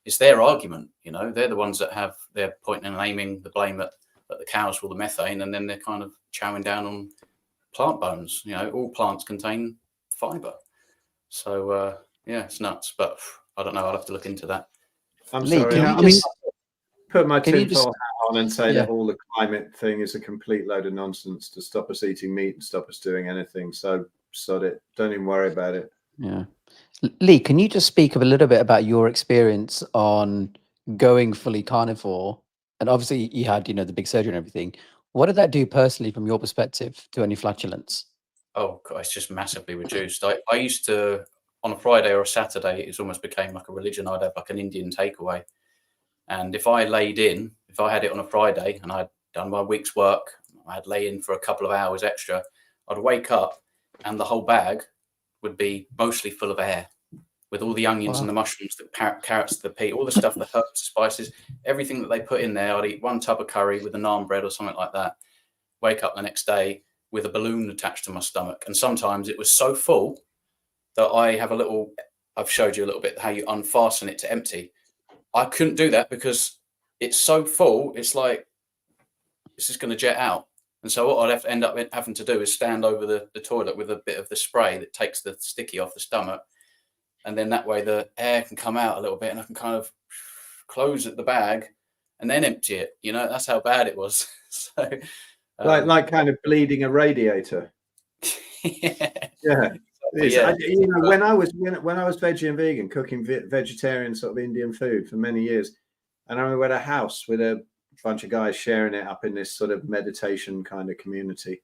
It's their argument. You know, they're the ones that they're pointing and aiming the blame at the cows for the methane, and then they're kind of chowing down on plant bones. You know, all plants contain fiber. So yeah, it's nuts. But I don't know. I'll have to look into that. I'm Lee, sorry. can you just put my can you tinfoil just- hat on and say Yeah. that all the climate thing is a complete load of nonsense to stop us eating meat and stop us doing anything. So sod it. Don't even worry about it. Yeah. Lee, can you just speak a little bit about your experience on going fully carnivore? And obviously you had, the big surgery and everything. What did that do personally from your perspective to any flatulence? Oh, God, it's just massively reduced. I used to, on a Friday or a Saturday, it almost became like a religion. I'd have like an Indian takeaway. And if I had it on a Friday and I'd done my week's work, I'd lay in for a couple of hours extra, I'd wake up and the whole bag would be mostly full of air with all the onions and the mushrooms, the carrots, the pea, all the stuff, the herbs, spices, everything that they put in there. I'd eat one tub of curry with a naan bread or something like that. Wake up the next day with a balloon attached to my stomach. And sometimes it was so full that I've showed you a little bit how you unfasten it to empty. I couldn't do that because it's so full. It's like, it's just going to jet out. And so what I'd have to end up having to do is stand over the toilet with a bit of the spray that takes the sticky off the stomach. And then that way the air can come out a little bit and I can kind of close the bag and then empty it. That's how bad it was. So Like kind of bleeding a radiator. yeah. Yeah. Yeah. You know, when I was veggie and vegan, cooking vegetarian sort of Indian food for many years, and I remember we had a house with a bunch of guys sharing it up in this sort of meditation kind of community,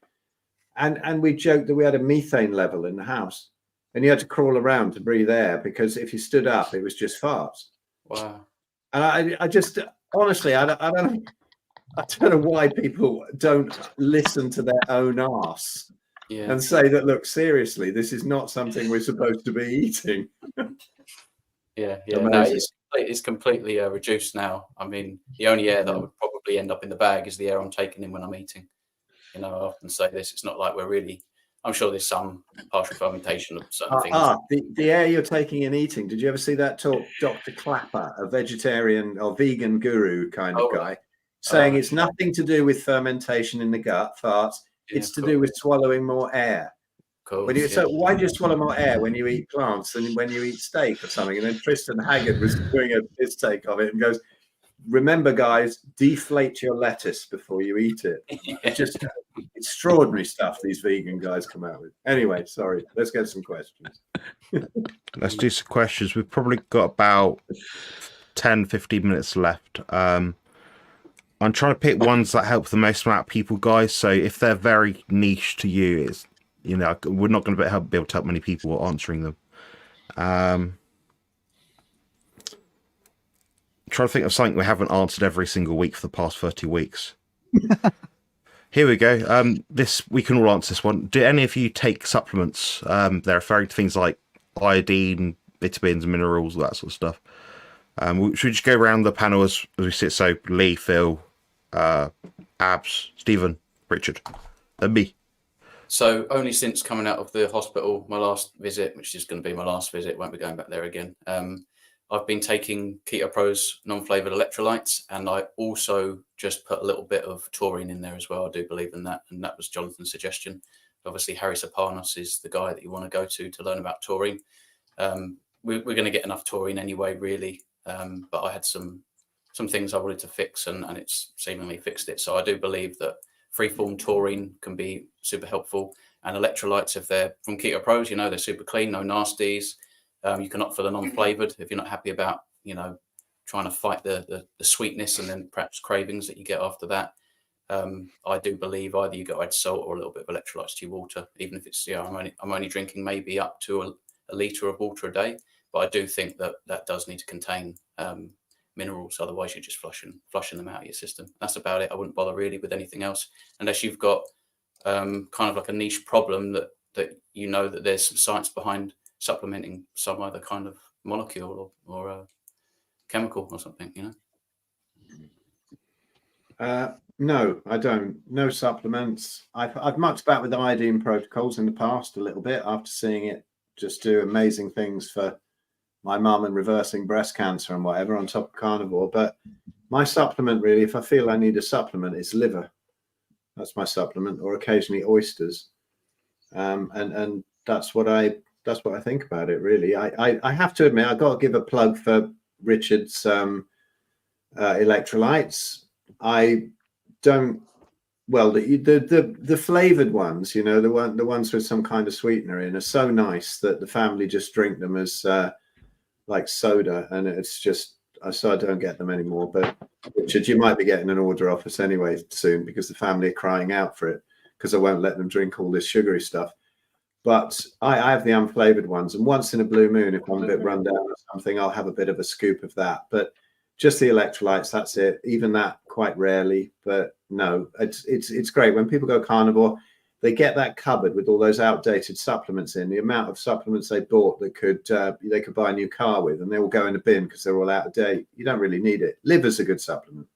and we joked that we had a methane level in the house, and you had to crawl around to breathe air because if you stood up, it was just farts. Wow. And I just honestly, I don't know why people don't listen to their own arse. Yeah. And say that, look, seriously, this is not something we're supposed to be eating. Yeah. No, it's completely reduced now. I mean, the only air that I would probably end up in the bag is the air I'm taking in when I'm eating. You know, I often say this, it's not like we're really, I'm sure there's some partial fermentation of certain things. The air you're taking in eating. Did you ever see that talk, Dr. Clapper, a vegetarian or vegan guru kind of guy, saying it's nothing to do with fermentation in the gut, farts. It's to do with swallowing more air. So why do you swallow more air when you eat plants than when you eat steak or something? And then Tristan Haggard was doing his take of it and goes, remember, guys, deflate your lettuce before you eat it. It's just extraordinary stuff these vegan guys come out with. Anyway, sorry. Let's get some questions. Let's do some questions. We've probably got about 10, 15 minutes left. I'm trying to pick ones that help the most amount of people, guys. So if they're very niche to you, it's, you know, we're not going to be able to help many people answering them. I'm trying to think of something we haven't answered every single week for the past 30 weeks. Here we go. This we can all answer this one. Do any of you take supplements? They're referring to things like iodine, vitamins, minerals, that sort of stuff. Should we just go around the panel as we sit? So Lee, Phil, Abs, Stephen, Richard, and me. So only since coming out of the hospital, my last visit, which is going to be my last visit, won't be going back there again. I've been taking Keto Pro's non-flavored electrolytes, and I also just put a little bit of taurine in there as well. I do believe in that, and that was Jonathan's suggestion. Obviously, Harry Sopanos is the guy that you want to go to learn about taurine. We're going to get enough taurine anyway, really. But I had some things I wanted to fix, and it's seemingly fixed it. So I do believe that freeform taurine can be super helpful, and electrolytes, if they're from Keto Pros, you know, they're super clean, no nasties. You can opt for the non-flavored if you're not happy about, you know, trying to fight the sweetness and then perhaps cravings that you get after that. I do believe either you go add salt or a little bit of electrolytes to your water, even if it's, I'm only drinking maybe up to a litre of water a day. But I do think that does need to contain minerals, otherwise you're just flushing them out of your system. That's about it. I wouldn't bother really with anything else unless you've got kind of like a niche problem that you know that there's some science behind supplementing some other kind of molecule or chemical or something, you know. No, I don't. No supplements. I've mucked about with iodine protocols in the past a little bit after seeing it just do amazing things for my mum and reversing breast cancer and whatever on top of carnivore. But my supplement, really, if I feel I need a supplement, it's liver. That's my supplement, or occasionally oysters. And that's what I think about it, really. I have to admit, I've got to give a plug for Richard's electrolytes. I don't. Well, the flavored ones, you know, the ones with some kind of sweetener in, are so nice that the family just drink them as like soda, and it's just, so I don't get them anymore. But Richard, you might be getting an order off us anyway soon, because the family are crying out for it, because I won't let them drink all this sugary stuff. But I have the unflavored ones, and once in a blue moon, if I'm a bit run down or something, I'll have a bit of a scoop of that. But just the electrolytes, that's it. Even that quite rarely. But no, it's great when people go carnivore. They get that cupboard with all those outdated supplements in. The amount of supplements they bought that they could buy a new car with, and they all go in the bin because they're all out of date. You don't really need it. Liver's a good supplement.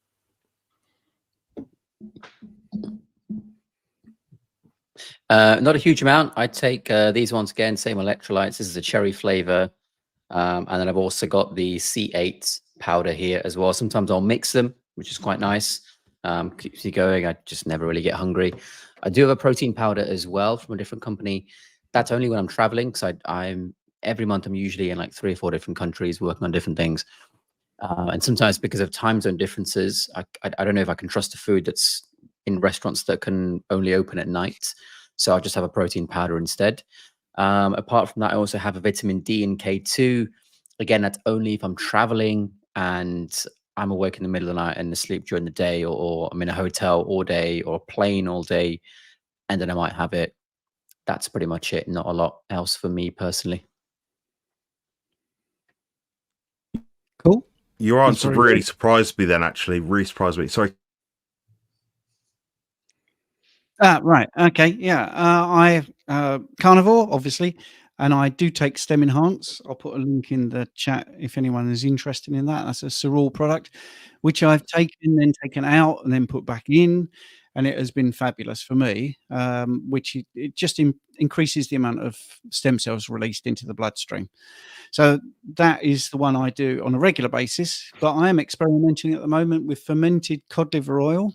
Not a huge amount. I take these ones again, same electrolytes. This is a cherry flavor. And then I've also got the C8 powder here as well. Sometimes I'll mix them, which is quite nice. Keeps you going. I just never really get hungry. I do have a protein powder as well from a different company. That's only when I'm traveling, because I'm every month I'm usually in like 3 or 4 different countries working on different things. And sometimes because of time zone differences, I don't know if I can trust the food that's in restaurants that can only open at night. So I'll just have a protein powder instead. Apart from that, I also have a vitamin D and K2. Again, that's only if I'm traveling and I'm awake in the middle of the night and asleep during the day, or I'm in a hotel all day or a plane all day, and then I might have it. That's pretty much it. Not a lot else for me personally. Cool. Your answer sorry, really Jake. surprised me then, actually. Really surprised me. Sorry. Right. Okay. Yeah. I carnivore, obviously, and I do take Stem Enhance. I'll put a link in the chat if anyone is interested in that. That's a Cereal product, which I've taken, then taken out, and then put back in, and it has been fabulous for me. Which it just increases the amount of stem cells released into the bloodstream. So that is the one I do on a regular basis. But I am experimenting at the moment with fermented cod liver oil.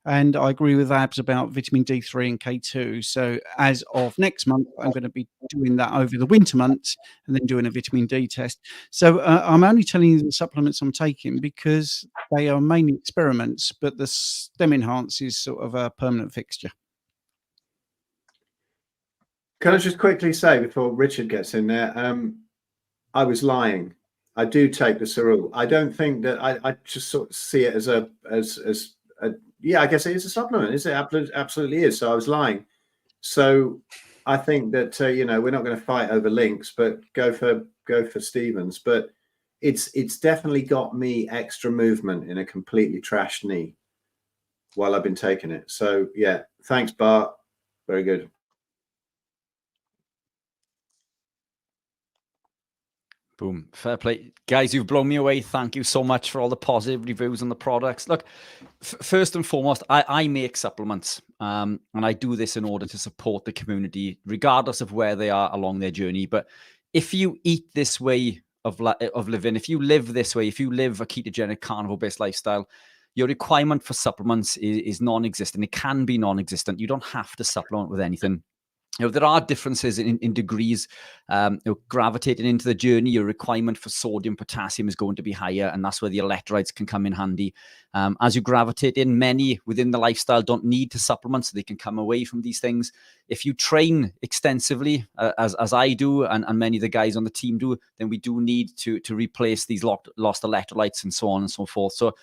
And I agree with Abs about vitamin D3 and K2. So as of next month, I'm going to be doing that over the winter months and then doing a vitamin D test. So I'm only telling you the supplements I'm taking because they are mainly experiments, but the Stem Enhance is sort of a permanent fixture. Can I just quickly say before Richard gets in there, I was lying. I do take the Cereal. I don't think that I just sort of see it as a yeah, I guess it is a supplement. Is it? Absolutely is. So I was lying. So I think that you know, we're not going to fight over links, but go for Stevens. But it's definitely got me extra movement in a completely trashed knee while I've been taking it. So yeah, thanks, Bart. Very good. Boom. Fair play. Guys, you've blown me away. Thank you so much for all the positive reviews on the products. Look, first and foremost, I make supplements, and I do this in order to support the community, regardless of where they are along their journey. But if you eat this way of living, if you live this way, if you live a ketogenic carnivore-based lifestyle, your requirement for supplements is non-existent. It can be non-existent. You don't have to supplement with anything. You know, there are differences in degrees. Gravitating into the journey, your requirement for sodium, potassium is going to be higher, and that's where the electrolytes can come in handy. As you gravitate in, many within the lifestyle don't need to supplement, so they can come away from these things. If you train extensively, as I do, and many of the guys on the team do, then we do need to replace these lost electrolytes and so on and so forth. So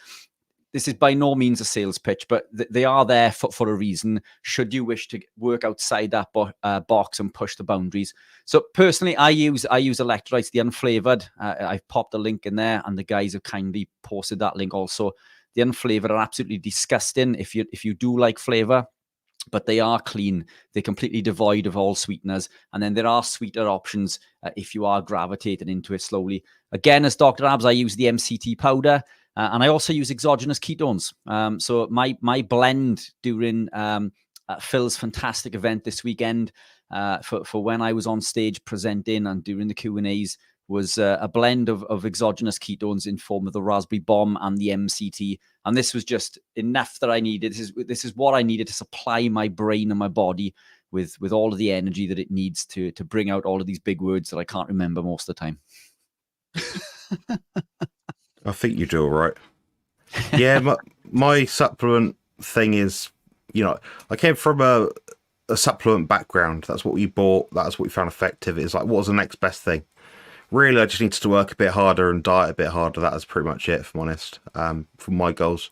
this is by no means a sales pitch, but they are there for a reason, should you wish to work outside that box and push the boundaries. So personally, I use electrolytes, the unflavored. I've popped a link in there, and the guys have kindly posted that link also. The unflavored are absolutely disgusting if you do like flavor, but they are clean. They're completely devoid of all sweeteners. And then there are sweeter options if you are gravitating into it slowly. Again, as Dr. Abs, I use the MCT powder. And I also use exogenous ketones. So my blend during Phil's fantastic event this weekend for when I was on stage presenting and during the Q&As was a blend of exogenous ketones in form of the raspberry bomb and the MCT. And this was just enough that I needed. This is what I needed to supply my brain and my body with all of the energy that it needs to bring out all of these big words that I can't remember most of the time. I think you do all right. Yeah, my supplement thing is, you know, I came from a supplement background. That's what we bought. That's what we found effective. It's like, what was the next best thing? Really, I just needed to work a bit harder and diet a bit harder. That is pretty much it, if I'm honest, for my goals.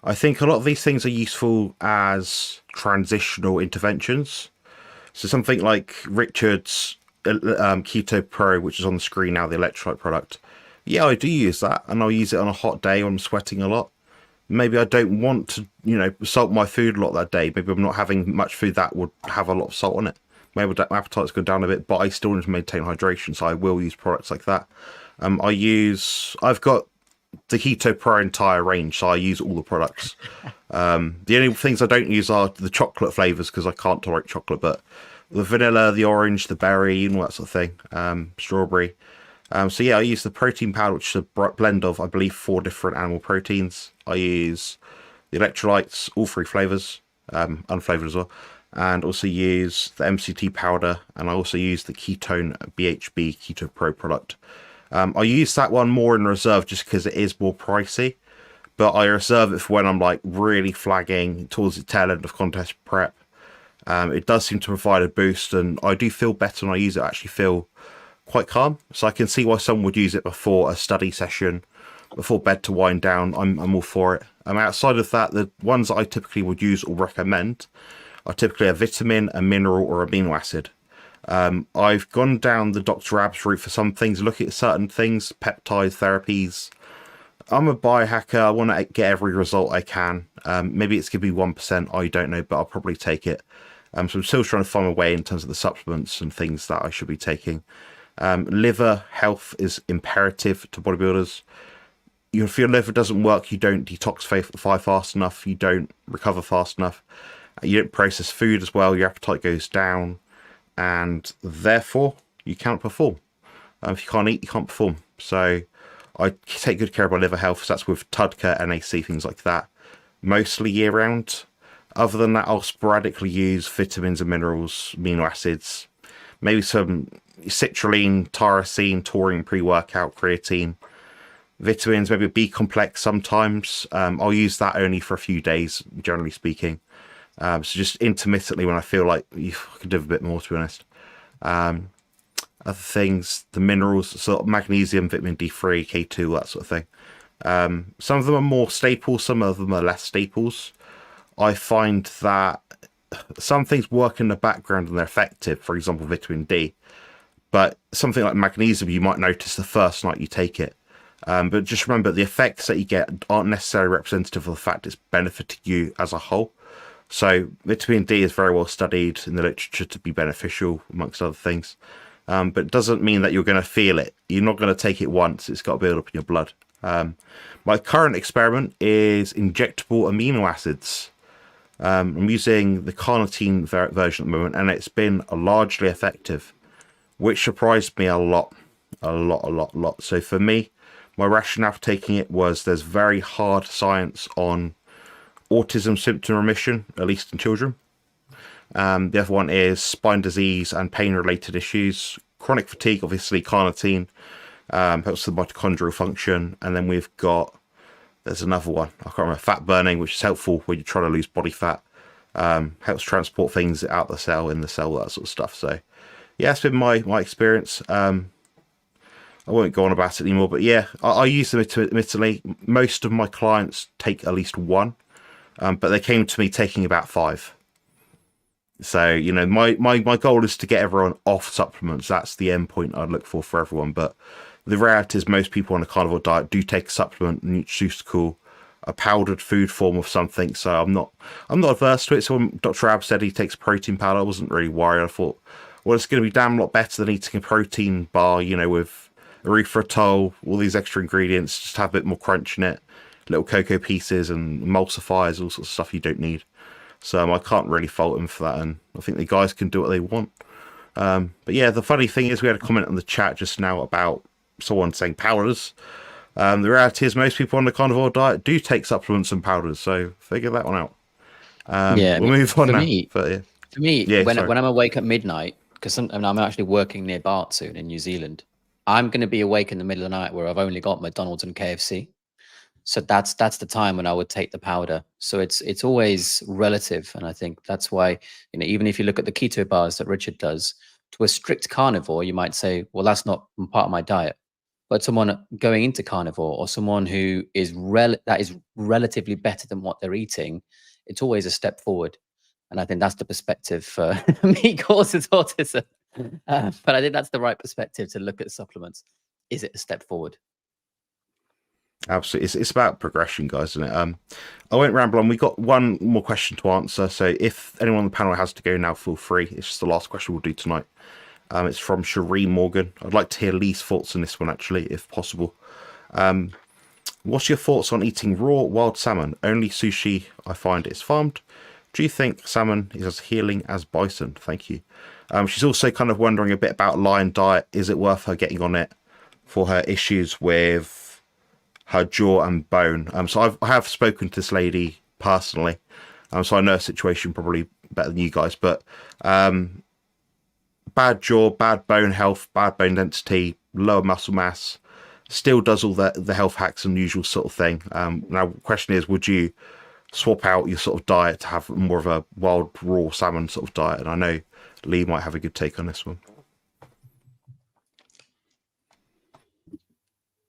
I think a lot of these things are useful as transitional interventions. So something like Richard's Keto Pro, which is on the screen now, the electrolyte product. Yeah, I do use that, and I'll use it on a hot day when I'm sweating a lot. Maybe I don't want to, you know, salt my food a lot that day. Maybe I'm not having much food that would have a lot of salt on it. Maybe my appetite's go down a bit, but I still need to maintain hydration, so I will use products like that. I've got the Keto Pro entire range, so I use all the products. The only things I don't use are the chocolate flavors because I can't tolerate chocolate, but the vanilla, the orange, the berry, and all that sort of thing, strawberry. So yeah, I use the protein powder, which is a blend of, I believe, 4 different animal proteins. I use the electrolytes, all 3 flavors, unflavored as well, and also use the MCT powder, and I also use the Ketone BHB Keto Pro product. I use that one more in reserve just because it is more pricey, but I reserve it for when I'm like really flagging towards the tail end of contest prep. It does seem to provide a boost, and I do feel better when I use it. I actually feel quite calm. So I can see why someone would use it before a study session, before bed to wind down. I'm all for it. Outside of that, the ones that I typically would use or recommend are typically a vitamin, a mineral, or amino acid. I've gone down the Dr. Abs route for some things, look at certain things, peptide therapies. I'm a biohacker. I want to get every result I can. Maybe it's going to be 1%. I don't know, but I'll probably take it. So I'm still trying to find my way in terms of the supplements and things that I should be taking. Liver health is imperative to bodybuilders. If your liver doesn't work, you don't detoxify fast enough, you don't recover fast enough, you don't process food as well, your appetite goes down, and therefore you can't perform. If you can't eat, you can't perform. So I take good care of my liver health. So that's with TUDCA, NAC, things like that, mostly year round. Other than that, I'll sporadically use vitamins and minerals, amino acids, maybe some citrulline, tyrosine, taurine pre-workout, creatine, vitamins, maybe a B complex sometimes. I'll use that only for a few days, generally speaking. So just intermittently when I feel like I could do a bit more, to be honest. Other things, the minerals, sort of magnesium, vitamin D3, K2, that sort of thing. Some of them are more staples, some of them are less staples. I find that some things work in the background and they're effective, for example, vitamin D. But something like magnesium, you might notice the first night you take it. But just remember, the effects that you get aren't necessarily representative of the fact it's benefiting you as a whole. So vitamin D is very well studied in the literature to be beneficial, amongst other things. But it doesn't mean that you're going to feel it. You're not going to take it once. It's got to build up in your blood. My current experiment is injectable amino acids. I'm using the carnitine version at the moment, and it's been largely effective, which surprised me a lot. So for me, my rationale for taking it was there's very hard science on autism symptom remission, at least in children. The other one is spine disease and pain-related issues. Chronic fatigue, obviously, carnitine helps the mitochondrial function. And then we've got, there's another one, I can't remember, fat burning, which is helpful when you're trying to lose body fat. Helps transport things out the cell, in the cell, that sort of stuff. So, yeah, it's been my experience. I won't go on about it anymore, but yeah, I use them intermittently. Most of my clients take at least one, but they came to me taking about 5. So, you know, my goal is to get everyone off supplements. That's the end point I'd look for everyone. But the reality is most people on a carnivore diet do take a supplement, a nutraceutical, a powdered food form of something. So I'm not averse to it. So when Dr. Ab said he takes protein powder, I wasn't really worried. I thought, well, it's going to be damn lot better than eating a protein bar, you know, with erythritol, all these extra ingredients, just have a bit more crunch in it, little cocoa pieces and emulsifiers, all sorts of stuff you don't need. So I can't really fault him for that, and I think the guys can do what they want. But yeah, the funny thing is we had a comment on the chat just now about someone saying powders. The reality is most people on the carnivore diet do take supplements and powders, so figure that one out. Yeah, we'll move on now. For me, when I'm awake at midnight, because I'm actually working near Bart soon in New Zealand, I'm going to be awake in the middle of the night where I've only got McDonald's and KFC. So that's the time when I would take the powder. So it's always relative, and I think that's why, you know, even if you look at the keto bars that Richard does, to a strict carnivore, you might say, well, that's not part of my diet. But someone going into carnivore, or someone who is that is relatively better than what they're eating, it's always a step forward. And I think that's the perspective for me causes autism. But I think that's the right perspective to look at supplements. Is it a step forward? Absolutely. It's about progression, guys, isn't it? I won't ramble on. We got one more question to answer. So if anyone on the panel has to go now, feel free. It's just the last question we'll do tonight. It's from Cherie Morgan. I'd like to hear Lee's thoughts on this one, actually, if possible. What's your thoughts on eating raw wild salmon? Only sushi, I find, is farmed. Do you think salmon is as healing as bison? Thank you. She's also kind of wondering a bit about lion diet. Is it worth her getting on it for her issues with her jaw and bone? So I have spoken to this lady personally. So I know her situation probably better than you guys. But bad jaw, bad bone health, bad bone density, lower muscle mass, still does all the health hacks and usual sort of thing. Now, the question is, would you swap out your sort of diet to have more of a wild raw salmon sort of diet. And I know Lee might have a good take on this one.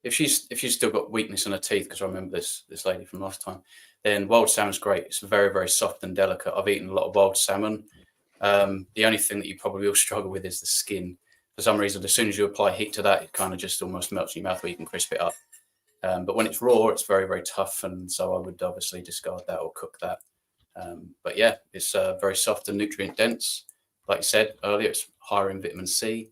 If she's still got weakness in her teeth, because I remember this lady from last time, then wild salmon's great. It's very, very soft and delicate. I've eaten a lot of wild salmon. The only thing that you probably will struggle with is the skin. For some reason, as soon as you apply heat to that, it kind of just almost melts in your mouth where you can crisp it up. But when it's raw, it's very, very tough. And so I would obviously discard that or cook that. But yeah, it's very soft and nutrient dense. Like you said earlier, it's higher in vitamin C.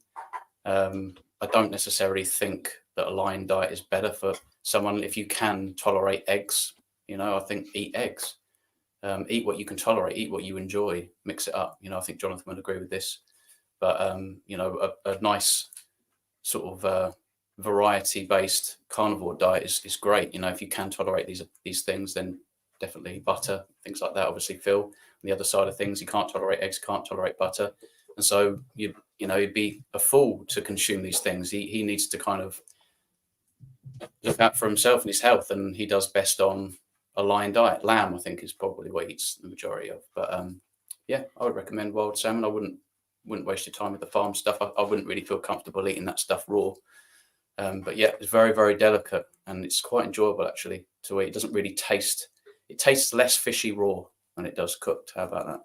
I don't necessarily think that a lion diet is better for someone if you can tolerate eggs. I think eat eggs. Eat what you can tolerate, eat what you enjoy, mix it up. I think Jonathan would agree with this. But, a nice sort of variety-based carnivore diet is great. If you can tolerate these things, then definitely butter, things like that. Obviously, Phil, on the other side of things, you can't tolerate eggs, can't tolerate butter. And so, you'd be a fool to consume these things. He needs to kind of look out for himself and his health, and he does best on a lion diet. Lamb, I think, is probably what he eats the majority of. But yeah, I would recommend wild salmon. I wouldn't waste your time with the farm stuff. I wouldn't really feel comfortable eating that stuff raw. But yeah, it's very, very delicate, and it's quite enjoyable actually to eat. It doesn't really taste. It tastes less fishy raw than it does cooked. How about that?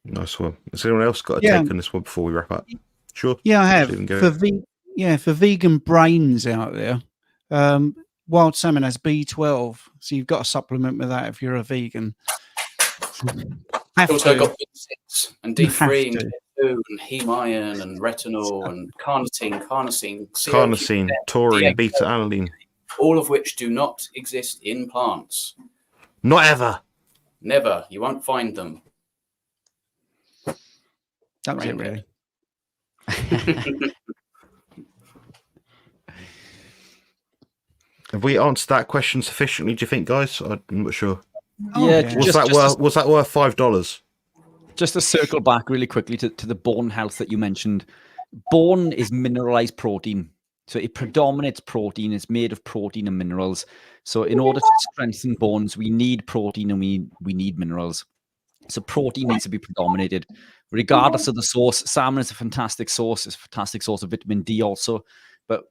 Nice one. Has anyone else got a take on this one before we wrap up? Sure. Yeah, I have. For For vegan brains out there, wild salmon has B12, so you've got to supplement with that if you're a vegan. It's also got B6 and D3 and K2 and heme iron and retinol and carnosine, taurine, beta-alanine. All of which do not exist in plants. Not ever. Never. You won't find them. That was it, really. Have we answered that question sufficiently, do you think, guys? I'm not sure. Yeah. Was that worth $5? Just to circle back really quickly to the bone health that you mentioned. Bone is mineralized protein. So it predominates protein. It's made of protein and minerals. So in order to strengthen bones, we need protein and we need minerals. So protein needs to be predominated, regardless of the source. Salmon is a fantastic source. It's a fantastic source of vitamin D also. But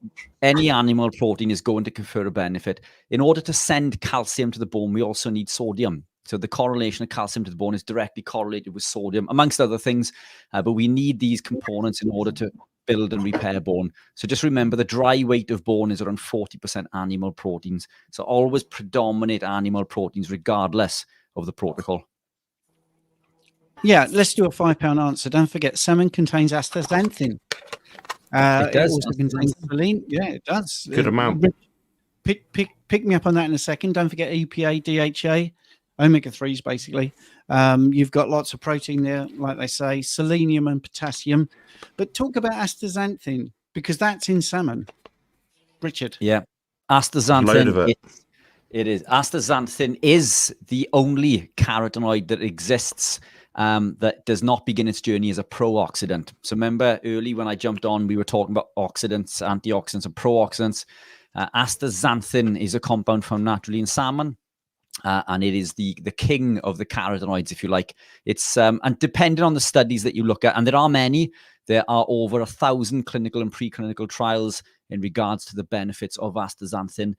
any animal protein is going to confer a benefit. In order to send calcium to the bone, we also need sodium. So the correlation of calcium to the bone is directly correlated with sodium, amongst other things. But we need these components in order to build and repair bone. So just remember, the dry weight of bone is around 40% animal proteins. So always predominate animal proteins, regardless of the protocol. Yeah, let's do a £5 answer. Don't forget, salmon contains astaxanthin. It does. It also contains choline. Yeah, it does. Good amount. Pick me up on that in a second. Don't forget EPA, DHA, omega-3s, basically. You've got lots of protein there, like they say, selenium and potassium. But talk about astaxanthin, because that's in salmon. Richard. Yeah. Astaxanthin. Load of it. It is. Astaxanthin is the only carotenoid that exists that does not begin its journey as a pro-oxidant. So remember early when I jumped on, we were talking about oxidants, antioxidants, and pro-oxidants. Astaxanthin is a compound found naturally in salmon. And it is the king of the carotenoids, if you like. It's and depending on the studies that you look at, and there are many, there are over 1,000 clinical and preclinical trials in regards to the benefits of astaxanthin.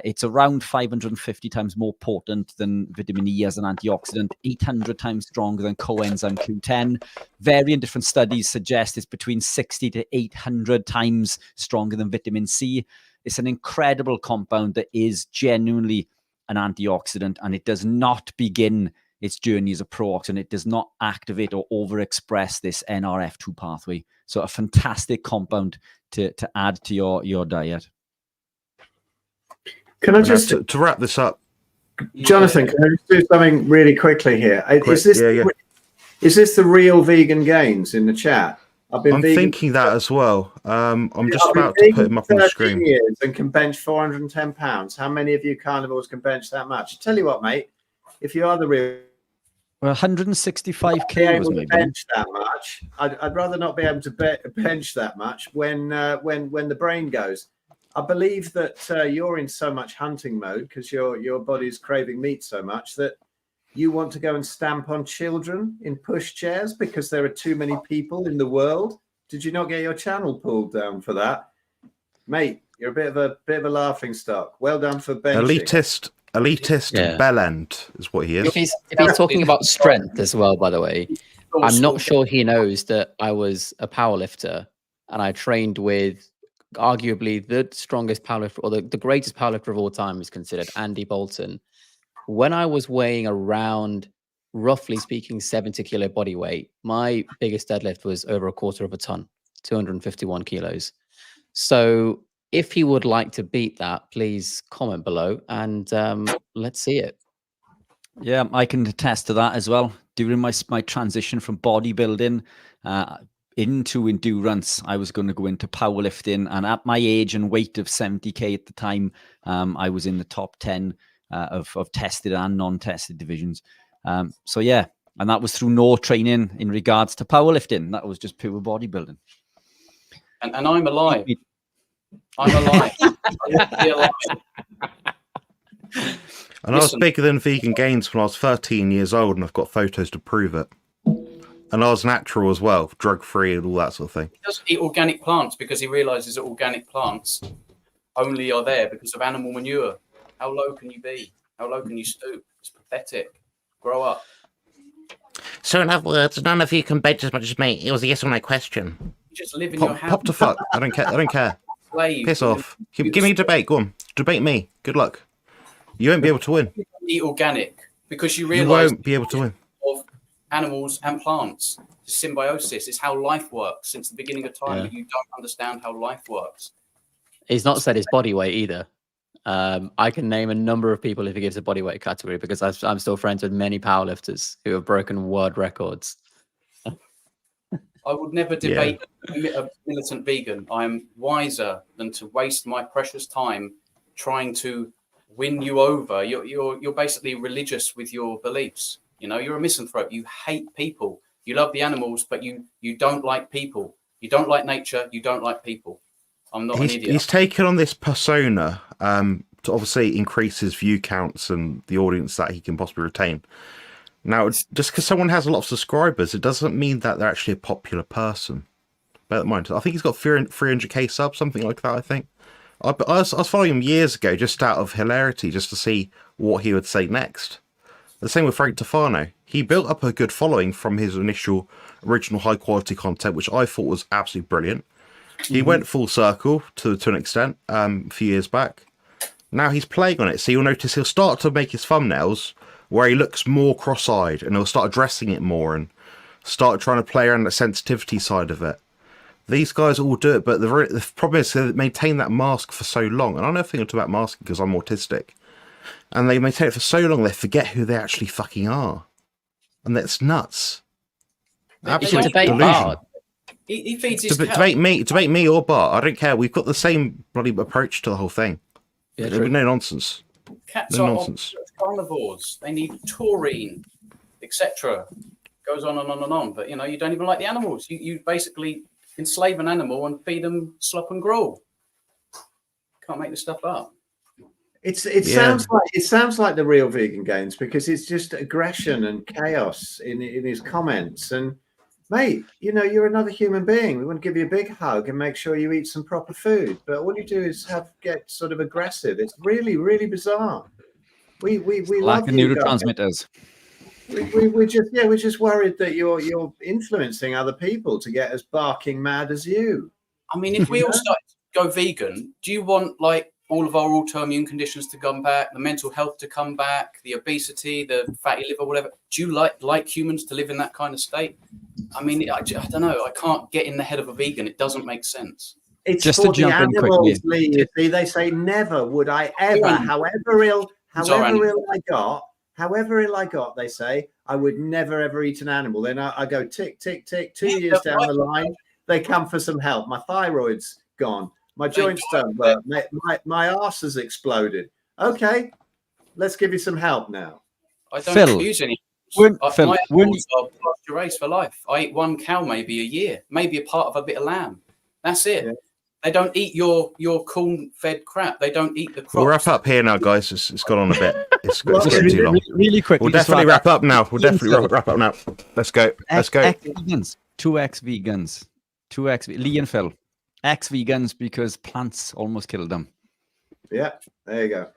It's around 550 times more potent than vitamin E as an antioxidant, 800 times stronger than coenzyme Q10. Varying different studies suggest it's between 60 to 800 times stronger than vitamin C. It's an incredible compound that is genuinely an antioxidant, and it does not begin its journey as a pro-oxidant. It does not activate or overexpress this NRF2 pathway. So a fantastic compound to add to your diet. Can I just to wrap this up, Jonathan? Can I just do something really quickly here? Is this the real vegan gains in the chat? I'm thinking that as well. I'm just about to put him up on the screen. Years and can bench 410 pounds. How many of you carnivores can bench that much? Tell you what, mate. If you are the real, well, 165 kilos, maybe. Bench that much. I'd rather not be able to bench that much when the brain goes. I believe that you're in so much hunting mode because your body's craving meat so much that you want to go and stamp on children in pushchairs because there are too many people in the world. Did you not get your channel pulled down for that, mate? You're a bit of a laughing stock. Well done for benching. Elitist bellend is what he is. If he's talking about strength as well, by the way, I'm not sure he knows that I was a powerlifter and I trained with arguably the strongest powerlifter, or the greatest powerlifter of all time is considered, Andy Bolton. When I was weighing around, roughly speaking, 70 kilo body weight, my biggest deadlift was over a quarter of a ton, 251 kilos. So if he would like to beat that, please comment below and let's see it. Yeah, I can attest to that as well. During my transition from bodybuilding into endurance, I was going to go into powerlifting, and at my age and weight of 70k at the time, I was in the top 10 of tested and non-tested divisions. So yeah, and that was through no training in regards to powerlifting. That was just pure bodybuilding. And I'm alive. I'm alive. I'm alive. And I was bigger than Vegan Gains when I was 13 years old, and I've got photos to prove it. And I was natural as well, drug-free and all that sort of thing. He doesn't eat organic plants because he realizes that organic plants only are there because of animal manure. How low can you be? How low can you stoop? It's pathetic. Grow up. So in other words, none of you can bench as much as me. It was a yes or no question. You just live in your house. Pop to fuck. I don't care. I don't care. Slave. Piss off. Give me a debate. Go on. Debate me. Good luck. You won't be able to win. You eat organic because you You realize won't be able to win. of animals and plants. Symbiosis is how life works since the beginning of time. Yeah. But you don't understand how life works. He's not said his body weight either. I can name a number of people if he gives a body weight category because I'm still friends with many powerlifters who have broken world records. I would never debate a militant vegan. I am wiser than to waste my precious time trying to win you over. You're basically religious with your beliefs. You know, you're a misanthrope. You hate people. You love the animals, but you don't like people. You don't like nature. You don't like people. I'm not an idiot. He's taken on this persona to obviously increase his view counts and the audience that he can possibly retain. Now, just because someone has a lot of subscribers, it doesn't mean that they're actually a popular person. Bear that in mind. I think he's got 300k subs, something like that, I think. I was following him years ago just out of hilarity, just to see what he would say next. The same with Frank Tofano. He built up a good following from his initial original high-quality content, which I thought was absolutely brilliant. He went full circle to an extent a few years back. Now he's playing on it, so you'll notice he'll start to make his thumbnails where he looks more cross-eyed, and he'll start addressing it more and start trying to play around the sensitivity side of it. These guys all do it, but the problem is they maintain that mask for so long. And I know nothing about masking because I'm autistic. And they maintain it for so long, they forget who they actually fucking are. And that's nuts. Absolute debate delusion. Bart. He feeds his Debate me or Bart. I don't care. We've got the same bloody approach to the whole thing. Yeah, There'll be no nonsense. Cats No are nonsense. carnivores. They need taurine, etc. Goes on and on and on. But you know, you don't even like the animals. You basically enslave an animal and feed them slop and gruel. Can't make this stuff up. It sounds like the real Vegan Gains because it's just aggression and chaos in his comments. And mate, you know, you're another human being. We want to give you a big hug and make sure you eat some proper food. But all you do is get sort of aggressive. It's really, really bizarre. We Lack love of you guys. neurotransmitters. We're just worried that you're influencing other people to get as barking mad as you. I mean, if we all start to go vegan, do you want like all of our autoimmune conditions to come back, the mental health to come back, the obesity, the fatty liver, whatever? Do you like humans to live in that kind of state? I mean, I don't know. I can't get in the head of a vegan. It doesn't make sense. It's Just for to the jump in animals, quickly. Lee. You see, they say never would I ever, however ill I got, they say I would never ever eat an animal. Then I go tick, tick, tick. 2 years down the line, they come for some help. My thyroid's gone. My joints don't work. My arse has exploded. Okay, let's give you some help now. I don't Phil, use any. Phil, My when animals are pasture raised for life. I eat one cow maybe a year, maybe a part of a bit of lamb. That's it. Yeah. They don't eat your corn-fed crap. They don't eat the crops. We'll wrap up here now, guys. It's gone on a bit. It's getting too long. Really quick. We'll definitely wrap up now. We'll definitely wrap up now. Let's go. Let's go. Ex-vegans. 2 vegans. 2 Lee and Phil. Ex-vegans because plants almost killed them. Yeah, there you go.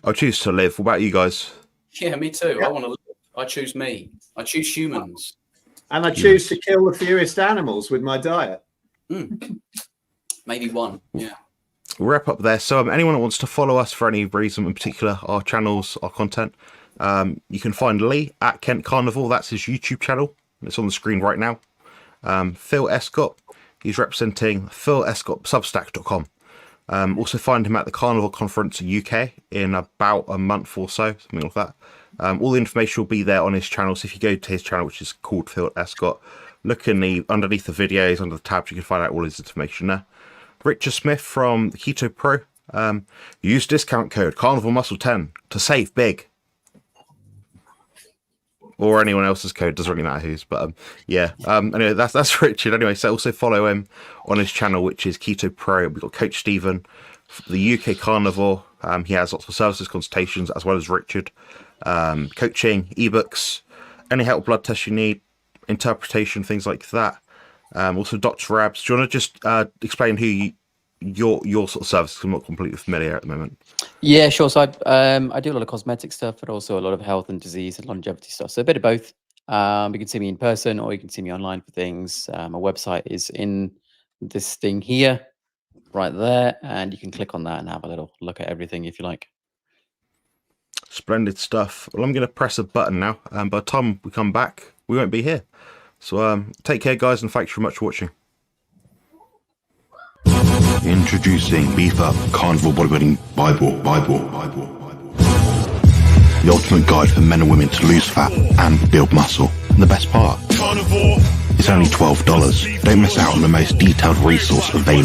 I choose to live. What about you guys? Yeah, me too. Yeah. I want to live. I choose me. I choose humans. And I choose to kill the fewest animals with my diet. Maybe one. Yeah. We'll wrap up there. So anyone that wants to follow us for any reason in particular, our channels, our content, you can find Lee at Kent Carnivore. That's his YouTube channel. It's on the screen right now. Phil Escott, he's representing philescottsubstack.com. Also find him at the Carnivore Conference UK in about a month or so, something like that. All the information will be there on his channel. So if you go to his channel, which is called Phil Escott, look underneath the videos, under the tabs, you can find out all his information there. Richard Smith from the Keto Pro. Use discount code Carnivore Muscle 10 to save big. Or anyone else's code, doesn't really matter whose, but yeah. Anyway, that's Richard. Anyway, so also follow him on his channel, which is Keto Pro. We've got Coach Stephen, the UK Carnivore. He has lots of services, consultations, as well as Richard. Coaching, ebooks, any help blood tests you need, interpretation, things like that. Also Dr. Rabs. Do you want to just explain who your sort of service? I'm not completely familiar at the moment. Yeah, sure. So I do a lot of cosmetic stuff, but also a lot of health and disease and longevity stuff. So a bit of both. You can see me in person or you can see me online for things. My website is in this thing here, right there. And you can click on that and have a little look at everything if you like. Splendid stuff. Well, I'm going to press a button now. By the time we come back, we won't be here. So take care, guys, and thanks very much for watching. Introducing Beef Up Carnivore Bodybuilding Bible. The ultimate guide for men and women to lose fat and build muscle. And the best part, it's only $12. Don't miss out on the most detailed resource available.